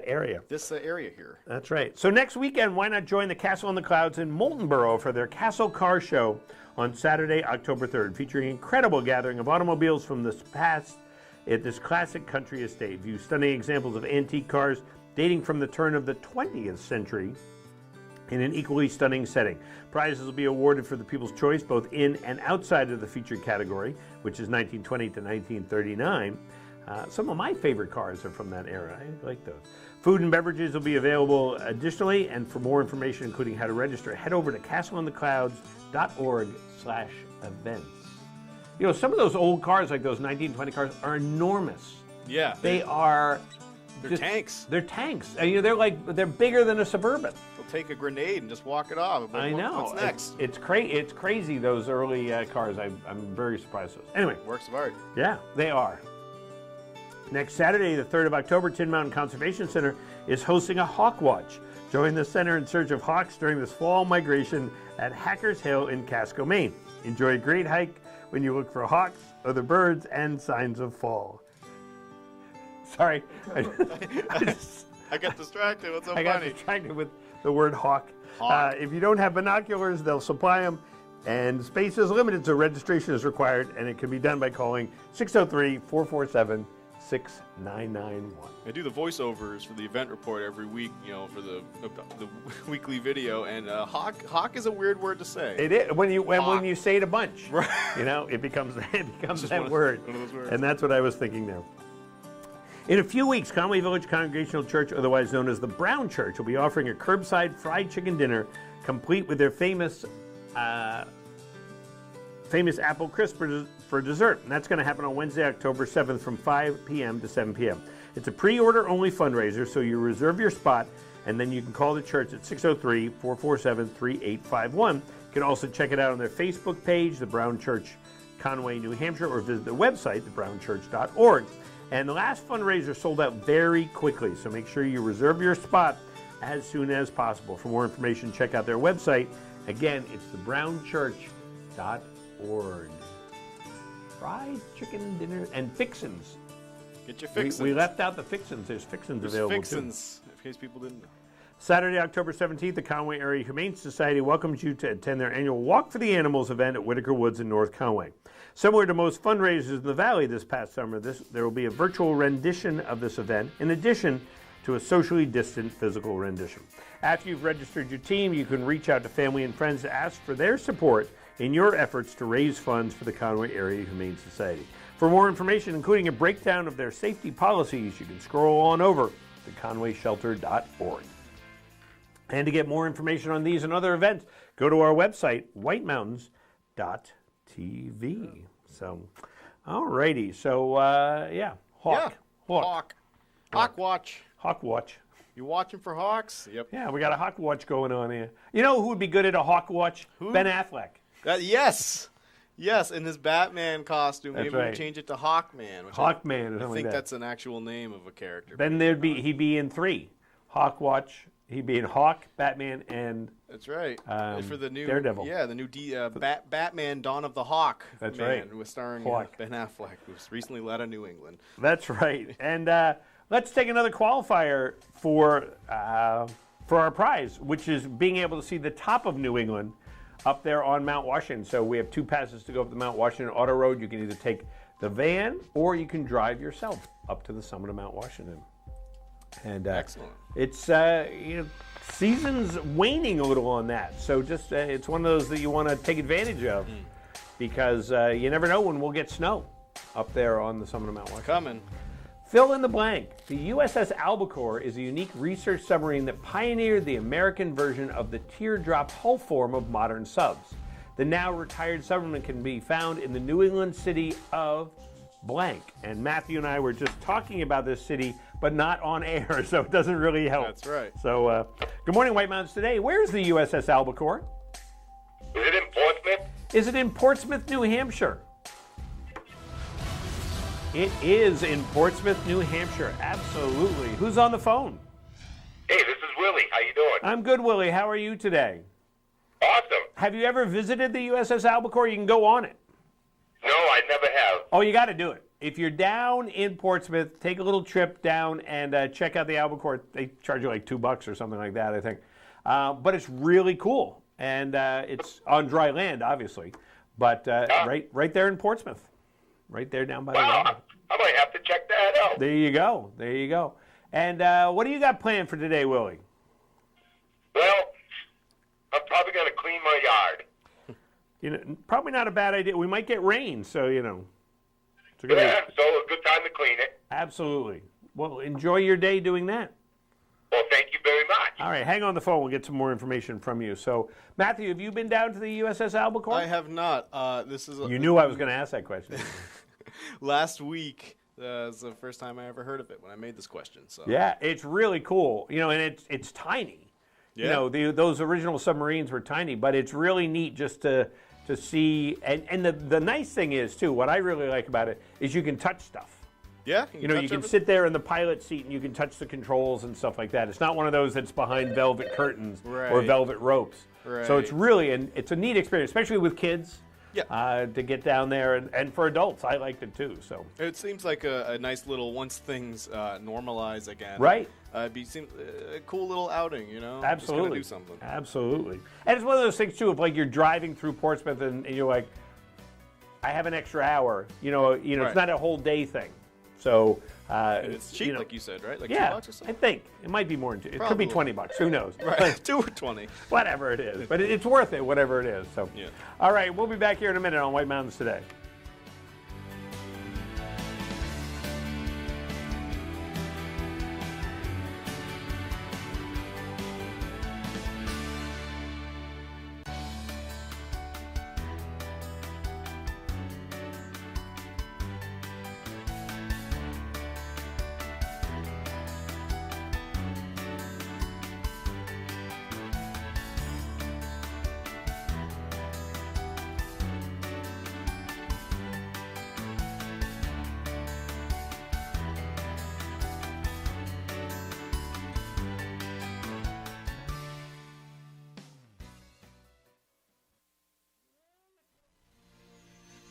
area. This area here. That's right. So next weekend, why not join the Castle on the Clouds in Moultonborough for their Castle Car Show on Saturday, October 3rd, featuring an incredible gathering of automobiles from the past at this classic country estate. View stunning examples of antique cars dating from the turn of the 20th century in an equally stunning setting. Prizes will be awarded for the People's Choice, both in and outside of the featured category, which is 1920 to 1939. Some of my favorite cars are from that era. I like those. Food and beverages will be available additionally, and for more information, including how to register, head over to castleontheclouds.org/events. You know, some of those old cars, like those 1920 cars, are enormous. Yeah. They are... They're tanks. They're tanks. And, you know, they're bigger than a Suburban. They'll take a grenade and just walk it off. I know. What's next? It's crazy, those early cars. I'm very surprised. Anyway. Works of art. Yeah, they are. Next Saturday, the 3rd of October, Tin Mountain Conservation Center is hosting a Hawk Watch. Join the center in search of hawks during this fall migration at Hackers Hill in Casco, Maine. Enjoy a great hike when you look for hawks, other birds, and signs of fall. Sorry. I got distracted. What's so funny? I got distracted with the word hawk. Hawk. If you don't have binoculars, they'll supply them. And space is limited, so registration is required, and it can be done by calling 603-447-6991. I do the voiceovers for the event report every week, for the weekly video, and hawk is a weird word to say. It is when you say it a bunch, right. It becomes that word. One of those words. And that's what I was thinking there. In a few weeks, Conway Village Congregational Church, otherwise known as the Brown Church, will be offering a curbside fried chicken dinner complete with their famous apple crisp for dessert. And that's going to happen on Wednesday, October 7th from 5 p.m. to 7 p.m. It's a pre-order only fundraiser, so you reserve your spot, and then you can call the church at 603-447-3851. You can also check it out on their Facebook page, The Brown Church, Conway, New Hampshire, or visit their website, thebrownchurch.org. And the last fundraiser sold out very quickly, so make sure you reserve your spot as soon as possible. For more information, check out their website. Again, it's thebrownchurch.org. Fried chicken dinner and fixins. Get your fixins. We left out the fixins. There's fixins available fixins, too. in case people didn't know. Saturday, October 17th, the Conway Area Humane Society welcomes you to attend their annual Walk for the Animals event at Whitaker Woods in North Conway. Similar to most fundraisers in the Valley this past summer, there will be a virtual rendition of this event, in addition to a socially distant physical rendition. After you've registered your team, you can reach out to family and friends to ask for their support in your efforts to raise funds for the Conway Area Humane Society. For more information, including a breakdown of their safety policies, you can scroll on over to conwayshelter.org. And to get more information on these and other events, go to our website, whitemountans.tv. So, all righty. So, Hawk. Yeah. Hawk. Hawk watch. Hawk watch. You watching for hawks? Yep. Yeah, we got a hawk watch going on here. You know who would be good at a hawk watch? Who? Ben Affleck. Yes. Yes, in his Batman costume. That's Maybe right. we change it to Hawkman. Hawkman or something I like think that. that's an actual name of a character. Then he'd be in 3. Hawk watch. He'd be in Hawk, Batman, and That's right. For the new Daredevil. Yeah, the new Batman Dawn of the Hawk. That's man, right. With starring Hawk. Ben Affleck, who's recently led a New England. That's right. And let's take another qualifier for our prize, which is being able to see the top of New England up there on Mount Washington. So we have 2 passes to go up the Mount Washington Auto Road. You can either take the van or you can drive yourself up to the summit of Mount Washington. And excellent. It's season's waning a little on that, so just it's one of those that you want to take advantage of because you never know when we'll get snow up there on the summit of Mount Washington. Coming. Fill in the blank. The USS Albacore is a unique research submarine that pioneered the American version of the teardrop hull form of modern subs. The now retired submarine can be found in the New England city of blank. And Matthew and I were just talking about this city, but not on air, so it doesn't really help. That's right. So, good morning, White Mountains Today. Where's the USS Albacore? Is it in Portsmouth? Is it in Portsmouth, New Hampshire? It is in Portsmouth, New Hampshire. Absolutely. Who's on the phone? Hey, this is Willie. How you doing? I'm good, Willie. How are you today? Awesome. Have you ever visited the USS Albacore? You can go on it. No, I never have. Oh, you got to do it. If you're down in Portsmouth, take a little trip down and check out the Albacore. They charge you like $2 or something like that, I think. But it's really cool. And it's on dry land, obviously. But right there in Portsmouth. Right there down by the water. I might have to check that out. There you go. There you go. And what do you got planned for today, Willie? Well, I'm probably going to clean my yard. Probably not a bad idea. We might get rain, so, It's So a good time to clean it. Absolutely. Well, enjoy your day doing that. Well, thank you very much. All right, hang on the phone. We'll get some more information from you. So, Matthew, have you been down to the USS Albacore? I have not. You knew I was going to ask that question. Last week was the first time I ever heard of it when I made this question. So yeah, it's really cool. And it's tiny. Yeah. Those original submarines were tiny, but it's really neat just to see. And the nice thing is, too, what I really like about it is you can touch stuff. Yeah, you can sit there in the pilot seat and you can touch the controls and stuff like that. It's not one of those that's behind velvet curtains or velvet ropes. Right. So it's really it's a neat experience, especially with kids. Yeah. To get down there, and for adults, I liked it too. So it seems like a nice little once things normalize again. Right. Seems a cool little outing, you know. Absolutely. Just gonna do something. Absolutely. And it's one of those things too, of like you're driving through Portsmouth and you're like, I have an extra hour. Right. It's not a whole day thing. So and it's cheap, like you said, right? Like yeah, $2 or something. I think it might be more than $2. It could be $20. Who knows? Right. 2 or 20. Whatever it is, but it's worth it. Whatever it is. So, yeah. All right, we'll be back here in a minute on White Mountains Today.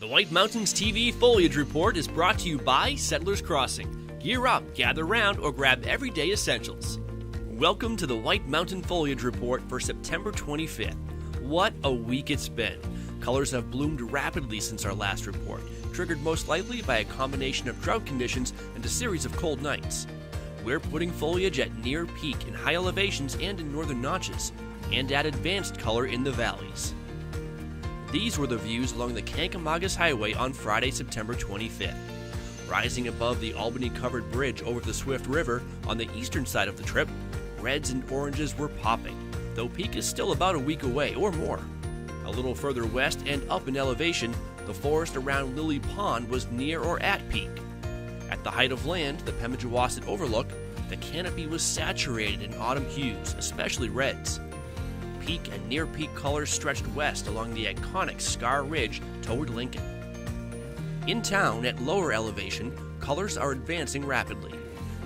The White Mountains TV Foliage Report is brought to you by Settlers Crossing. Gear up, gather round, or grab everyday essentials. Welcome to the White Mountain Foliage Report for September 25th. What a week it's been. Colors have bloomed rapidly since our last report, triggered most likely by a combination of drought conditions and a series of cold nights. We're putting foliage at near peak in high elevations and in northern notches, and at advanced color in the valleys. These were the views along the Kancamagus Highway on Friday, September 25th. Rising above the Albany-covered bridge over the Swift River on the eastern side of the trip, reds and oranges were popping, though peak is still about a week away or more. A little further west and up in elevation, the forest around Lily Pond was near or at peak. At the height of land, the Pemigewasset Overlook, the canopy was saturated in autumn hues, especially reds. Peak and near-peak colors stretched west along the iconic Scar Ridge toward Lincoln. In town, at lower elevation, colors are advancing rapidly.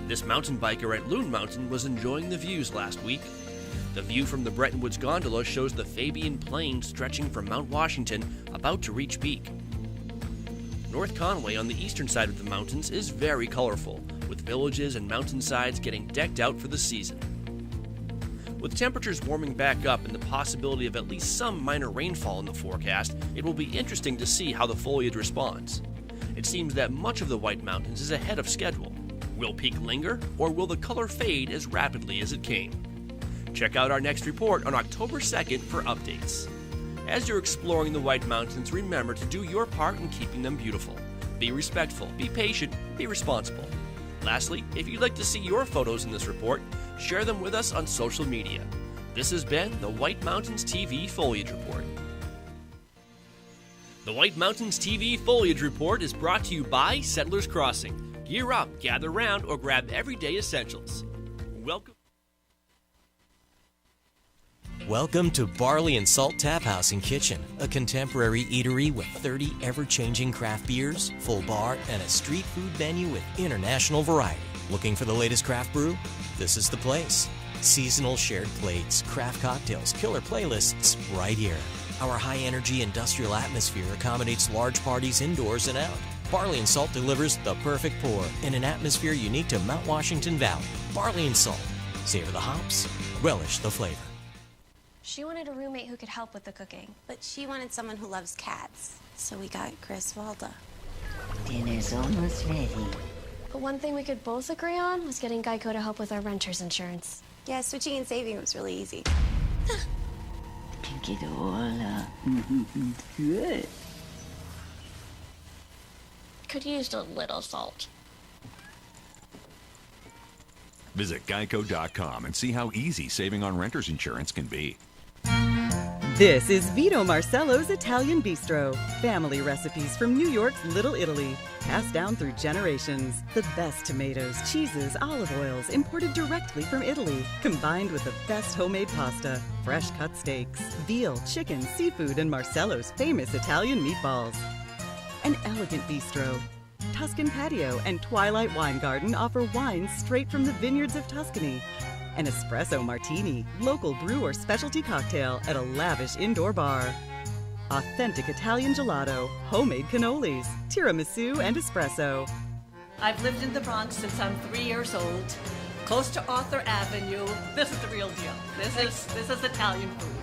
This mountain biker at Loon Mountain was enjoying the views last week. The view from the Bretton Woods gondola shows the Fabian Plain stretching from Mount Washington, about to reach peak. North Conway on the eastern side of the mountains is very colorful, with villages and mountainsides getting decked out for the season. With temperatures warming back up and the possibility of at least some minor rainfall in the forecast, it will be interesting to see how the foliage responds. It seems that much of the White Mountains is ahead of schedule. Will peak linger, or will the color fade as rapidly as it came? Check out our next report on October 2nd for updates. As you're exploring the White Mountains, remember to do your part in keeping them beautiful. Be respectful, be patient, be responsible. Lastly, if you'd like to see your photos in this report, share them with us on social media. This has been the White Mountains TV Foliage Report. The White Mountains TV Foliage Report is brought to you by Settlers Crossing. Gear up, gather round, or grab everyday essentials. Welcome to Barley and Salt Tap House and Kitchen, a contemporary eatery with 30 ever-changing craft beers, full bar, and a street food menu with international variety. Looking for the latest craft brew? This is the place. Seasonal shared plates, craft cocktails, killer playlists, right here. Our high-energy industrial atmosphere accommodates large parties indoors and out. Barley and Salt delivers the perfect pour in an atmosphere unique to Mount Washington Valley. Barley and Salt. Savor the hops, relish the flavor. She wanted a roommate who could help with the cooking. But she wanted someone who loves cats. So we got Chris Walda. Dinner's almost ready. But one thing we could both agree on was getting Geico to help with our renter's insurance. Yeah, switching and saving was really easy. Pick it all up. Good. Could use a little salt. Visit Geico.com and see how easy saving on renter's insurance can be. This is Vito Marcello's Italian Bistro. Family recipes from New York's Little Italy, passed down through generations. The best tomatoes, cheeses, olive oils imported directly from Italy, combined with the best homemade pasta, fresh cut steaks, veal, chicken, seafood, and Marcello's famous Italian meatballs. An elegant bistro, Tuscan Patio and Twilight Wine Garden offer wines straight from the vineyards of Tuscany. An espresso martini, local brew or specialty cocktail at a lavish indoor bar. Authentic Italian gelato, homemade cannolis, tiramisu, and espresso. I've lived in the Bronx since I'm 3 years old, close to Arthur Avenue. This is the real deal. This is Italian food.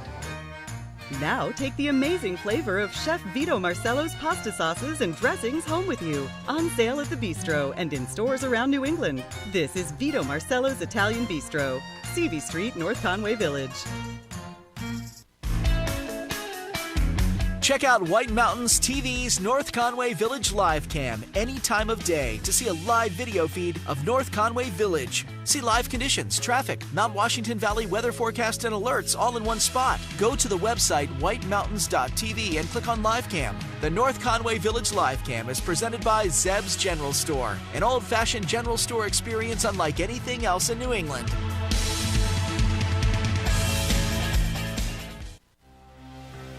Now take the amazing flavor of Chef Vito Marcello's pasta sauces and dressings home with you. On sale at the Bistro and in stores around New England. This is Vito Marcello's Italian Bistro, CV Street, North Conway Village. Check out White Mountains TV's North Conway Village live cam any time of day to see a live video feed of North Conway Village. See live conditions, traffic, Mount Washington Valley weather forecast and alerts all in one spot. Go to the website whitemountains.tv and click on live cam. The North Conway Village live cam is presented by Zeb's General Store, an old-fashioned general store experience unlike anything else in New England.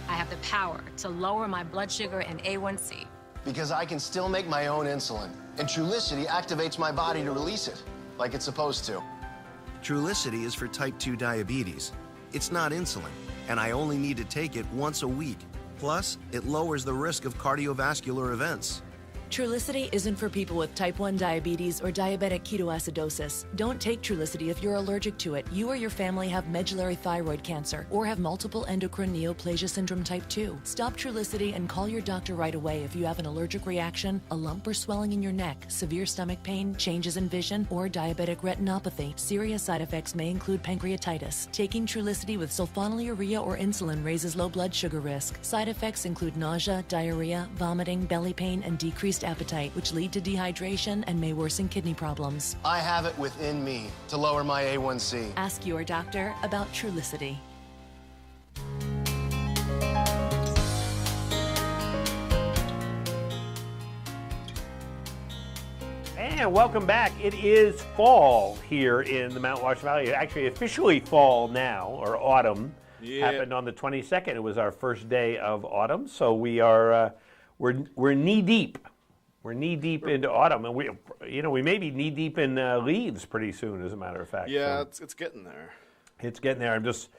I have the power to lower my blood sugar and A1C. Because I can still make my own insulin, and Trulicity activates my body to release it, like it's supposed to. Trulicity is for type 2 diabetes. It's not insulin, and I only need to take it once a week. Plus, it lowers the risk of cardiovascular events. Trulicity isn't for people with type 1 diabetes or diabetic ketoacidosis. Don't take Trulicity if you're allergic to it. You or your family have medullary thyroid cancer or have multiple endocrine neoplasia syndrome type 2. Stop Trulicity and call your doctor right away if you have an allergic reaction, a lump or swelling in your neck, severe stomach pain, changes in vision, or diabetic retinopathy. Serious side effects may include pancreatitis. Taking Trulicity with sulfonylurea or insulin raises low blood sugar risk. Side effects include nausea, diarrhea, vomiting, belly pain, and decreased appetite, which lead to dehydration and may worsen kidney problems. I have it within me to lower my A1C. Ask your doctor about Trulicity. And welcome back. It is fall here in the Mount Washington Valley. Actually, officially fall now, or autumn. Yeah. Happened on the 22nd. It was our first day of autumn, so we are we're knee deep. We're knee deep into autumn, and we may be knee deep in leaves pretty soon, as a matter of fact. Yeah, so it's getting there. it's getting there. I'm just,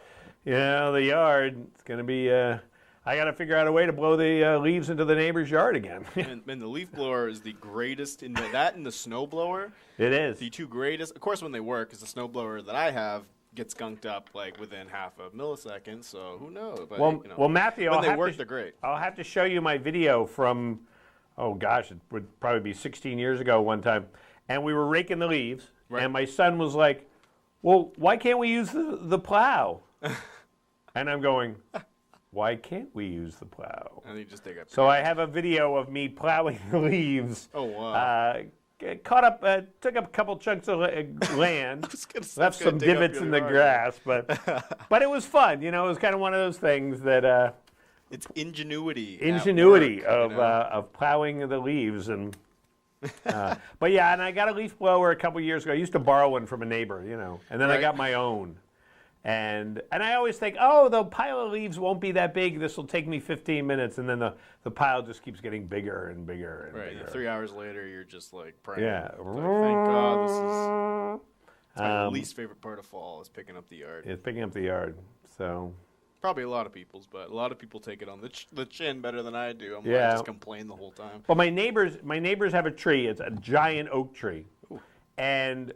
the yard. It's going to be. I got to figure out a way to blow the leaves into the neighbor's yard again. and the leaf blower is the greatest in that and the snow blower. It is the two greatest. Of course, when they work, because the snow blower that I have gets skunked up like within half a millisecond. So who knows? But, well, Matthew, when they work, they're great. I'll have to show you my video from. Oh gosh, it would probably be 16 years ago one time. And we were raking the leaves, and my son was like, well, why can't we use the plow? And I'm going, why can't we use the plow? And you just dig up. So I have a video of me plowing the leaves. Oh, wow. Caught up, took up a couple chunks of land, left some divots in the grass, but it was fun. It was kind of one of those things that... It's ingenuity. Of plowing the leaves but yeah, and I got a leaf blower a couple years ago. I used to borrow one from a neighbor, and then I got my own. And I always think, the pile of leaves won't be that big. This will take me 15 minutes, and then the pile just keeps getting bigger and bigger and bigger. And 3 hours later, you're just like praying. Yeah. Like, thank God this is my least favorite part of fall is picking up the yard. It's picking up the yard. So. Probably a lot of people's, but a lot of people take it on the chin better than I do. I just complain the whole time. Well, my neighbors have a tree. It's a giant oak tree. Ooh. And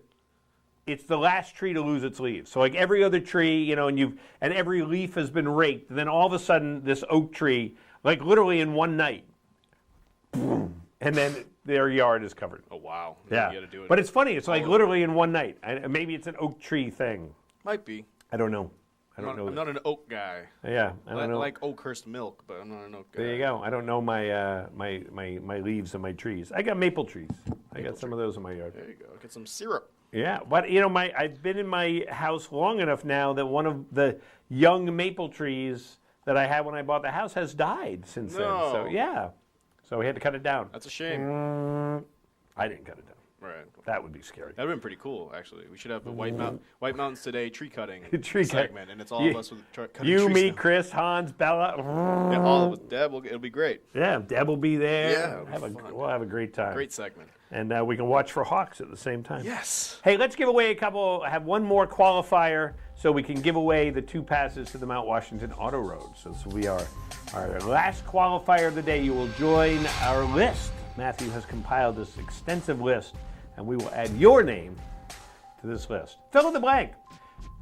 it's the last tree to lose its leaves. So like every other tree, and every leaf has been raked. And then all of a sudden, this oak tree, like literally in one night, boom, and then their yard is covered. Oh wow! Yeah, you gotta do it. But it's funny. It's like literally in one night. Maybe it's an oak tree thing. Might be. I don't know. I'm not an oak guy. Yeah, I don't know. I like Oakhurst milk, but I'm not an oak guy. There you go. I don't know my my leaves and my trees. I got maple trees. I got some of those in my yard. There you go. Get some syrup. Yeah, but I've been in my house long enough now that one of the young maple trees that I had when I bought the house has died since then. So yeah, so we had to cut it down. That's a shame. I didn't cut it down. Right. That would be scary. That would have been pretty cool, actually. We should have the White Mountains Today tree cutting tree segment, and it's all of us with cutting you, trees me, now. Chris, Hans, Bella. Yeah, all of us. Deb, it'll be great. Yeah, Deb will be there. Yeah, we'll have a great time. Great segment. And we can watch for Hawks at the same time. Yes. Hey, let's give away I have one more qualifier so we can give away the 2 passes to the Mount Washington Auto Road. So this will be our last qualifier of the day. You will join our list. Matthew has compiled this extensive list, and we will add your name to this list. Fill in the blank.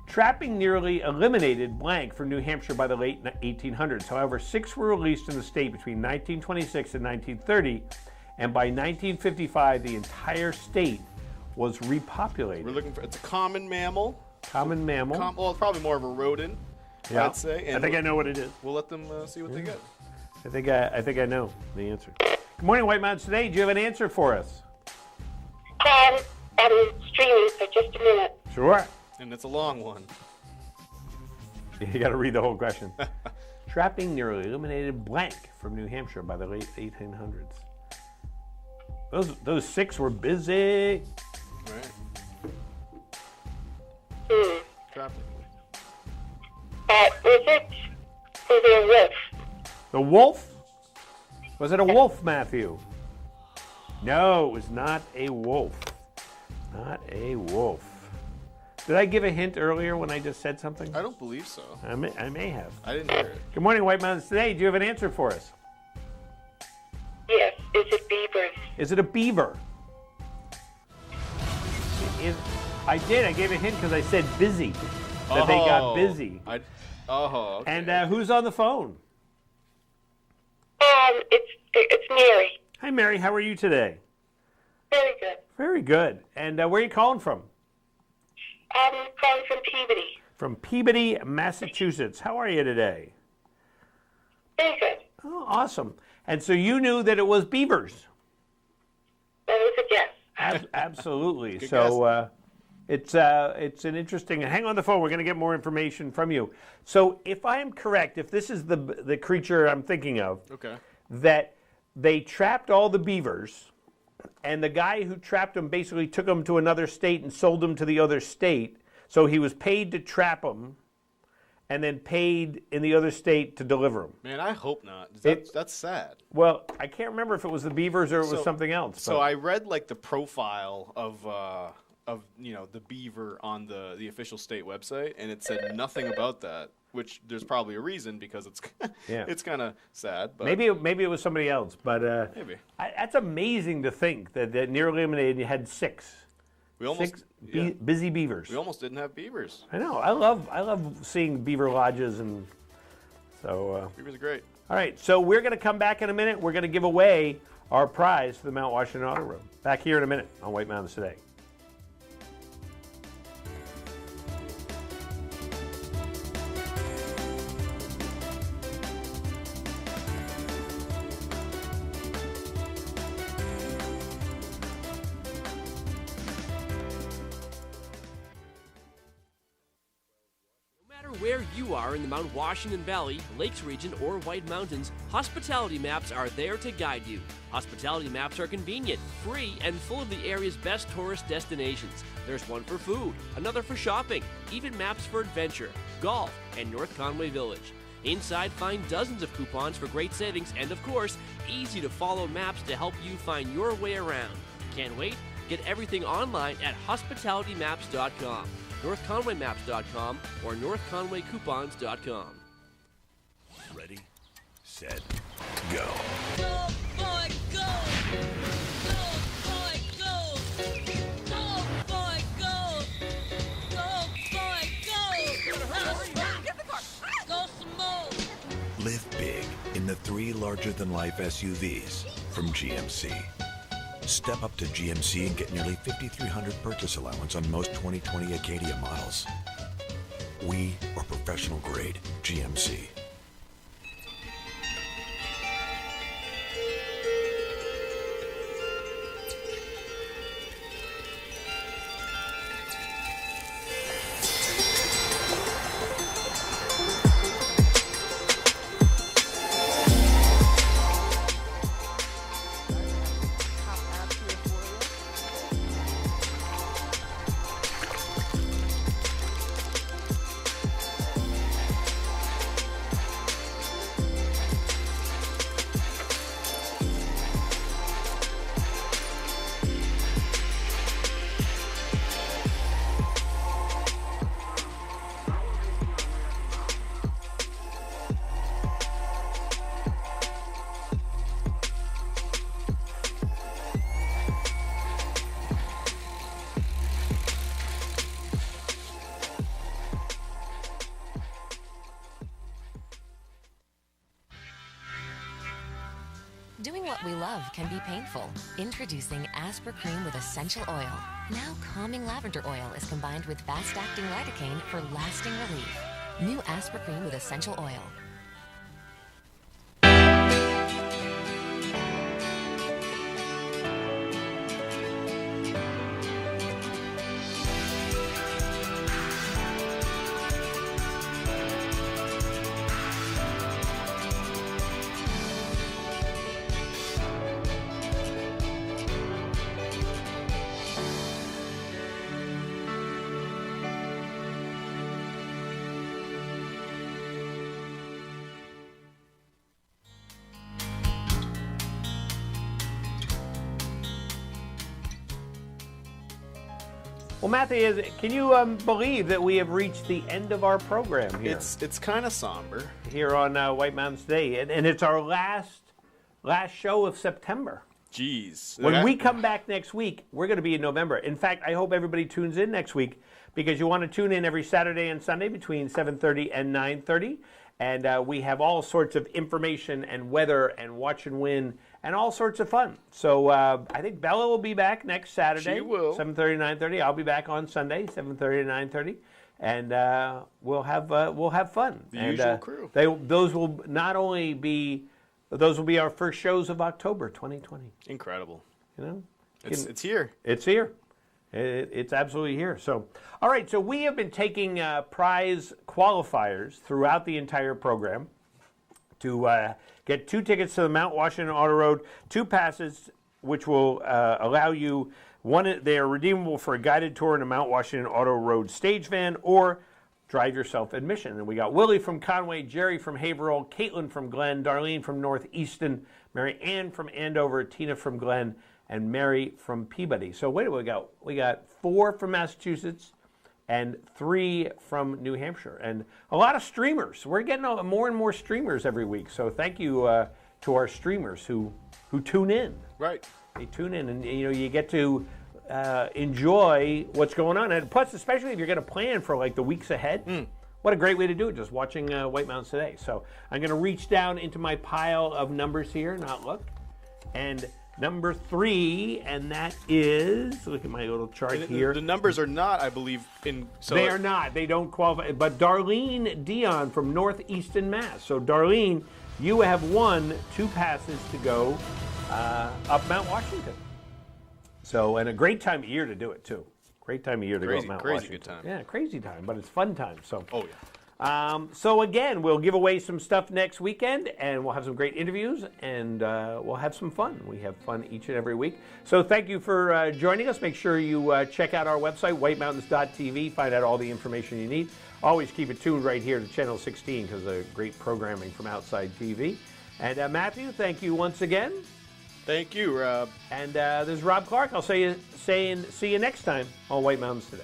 Trapping nearly eliminated blank from New Hampshire by the late 1800s. However, 6 were released in the state between 1926 and 1930, and by 1955, the entire state was repopulated. We're looking for, it's a common mammal. Common mammal. Well, it's probably more of a rodent, Yeah. I'd say. And I think I know what it is. We'll let them see what they get. I think I know the answer. Good morning, White Mountains Today. Do you have an answer for us? I'm streaming, so just a minute. Sure. And it's a long one. You got to read the whole question. Trapping nearly eliminated blank from New Hampshire by the late 1800s. Those 6 were busy. Right. Trapping. Was it a wolf? The wolf? Was it a wolf, Matthew? No, it was not a wolf. Not a wolf. Did I give a hint earlier when I just said something? I don't believe so. I may have. I didn't hear it. Good morning, White Mountains Today. Do you have an answer for us? Yes. Is it beavers? Is it a beaver? I did. I gave a hint because I said busy. That they got busy. Okay. And who's on the phone? It's Mary. Hi, Mary. How are you today? Very good. Very good. And where are you calling from? I'm calling from Peabody. From Peabody, Massachusetts. How are you today? Very good. Oh, awesome. And so you knew that it was beavers. That was a guess. Absolutely. Good So it's an interesting. Hang on the phone. We're going to get more information from you. So if I am correct, if this is the creature I'm thinking of, Okay. that they trapped all the beavers, and the guy who trapped them basically took them to another state and sold them to the other state. So he was paid to trap them, and then paid in the other state to deliver them. Man, I hope not. That's sad. Well, I can't remember if it was the beavers or it was something else. So I read like the profile of the beaver on the official state website, and it said nothing about that. Which there's probably a reason because it's it's kind of sad. But maybe it was somebody else, but maybe that's amazing to think that nearly eliminated. You had 6. We almost 6 busy beavers. We almost didn't have beavers. I know. I love seeing beaver lodges, and so beavers are great. All right, so we're going to come back in a minute. We're going to give away our prize for the Mount Washington Auto Road. Back here in a minute on White Mountains Today. Where you are in the Mount Washington Valley, Lakes region, or White Mountains, Hospitality Maps are there to guide you. Hospitality Maps are convenient, free, and full of the area's best tourist destinations. There's one for food, another for shopping, even maps for adventure, golf, and North Conway Village. Inside, find dozens of coupons for great savings and, of course, easy to follow maps to help you find your way around. Can't wait? Get everything online at hospitalitymaps.com. NorthConwayMaps.com or NorthConwayCoupons.com. Ready, set, go. Go, boy, go! Go, boy, go! Go, boy, go! Go, boy, go! Get the car! Go some more! Live big in the 3 larger-than-life SUVs from GMC. Step up to GMC and get nearly $5,300 purchase allowance on most 2020 Acadia models. We are professional grade GMC. can be painful. Introducing Aspercreme with essential oil. Now calming lavender oil is combined with fast-acting lidocaine for lasting relief. New Aspercreme with essential oil. Well, Matthew, can you believe that we have reached the end of our program here? It's kind of somber. Here on White Mountains Today, and it's our last show of September. Jeez. When we come back next week, we're going to be in November. In fact, I hope everybody tunes in next week because you want to tune in every Saturday and Sunday between 7:30 and 9:30. And we have all sorts of information and weather and watch and win and all sorts of fun. So I think Bella will be back next Saturday. She will. 7:30 to 9:30. I'll be back on Sunday, 7:30 to 9:30. And we'll have fun. The usual crew. Those will not only be, those will be our first shows of October 2020. Incredible. You know, it's here. It's here. It's absolutely here. So, all right. So we have been taking prize qualifiers throughout the entire program to get 2 tickets to the Mount Washington Auto Road, 2 passes, which will allow you. One, they are redeemable for a guided tour in a Mount Washington Auto Road stage van or drive yourself admission. And we got Willie from Conway, Jerry from Haverhill, Caitlin from Glen, Darlene from Northeaston, Mary Ann from Andover, Tina from Glen, and Mary from Peabody. So what do we got? We got 4 from Massachusetts and 3 from New Hampshire. And a lot of streamers. We're getting more and more streamers every week. So thank you to our streamers who tune in. Right. They tune in, and you get to enjoy what's going on. And plus, especially if you're going to plan for like the weeks ahead, what a great way to do it, just watching White Mountains Today. So I'm going to reach down into my pile of numbers here, not look. And number 3, and that is, look at my little chart here. The numbers are not, I believe, in. So they are not. They don't qualify. But Darlene Dion from Northeastern Mass. So Darlene, you have won 2 passes to go up Mount Washington. So, and a great time of year to do it too. Great time of year to go up Mount Washington. Crazy good time. Yeah, crazy time, but it's fun time. So. Oh yeah. So again, we'll give away some stuff next weekend, and we'll have some great interviews, and we'll have some fun. We have fun each and every week. So thank you for joining us. Make sure you check out our website, whitemountains.tv. Find out all the information you need. Always keep it tuned right here to Channel 16 because of great programming from Outside TV. And Matthew, thank you once again. Thank you, Rob. And this is Rob Clark. I'll see you next time on White Mountains Today.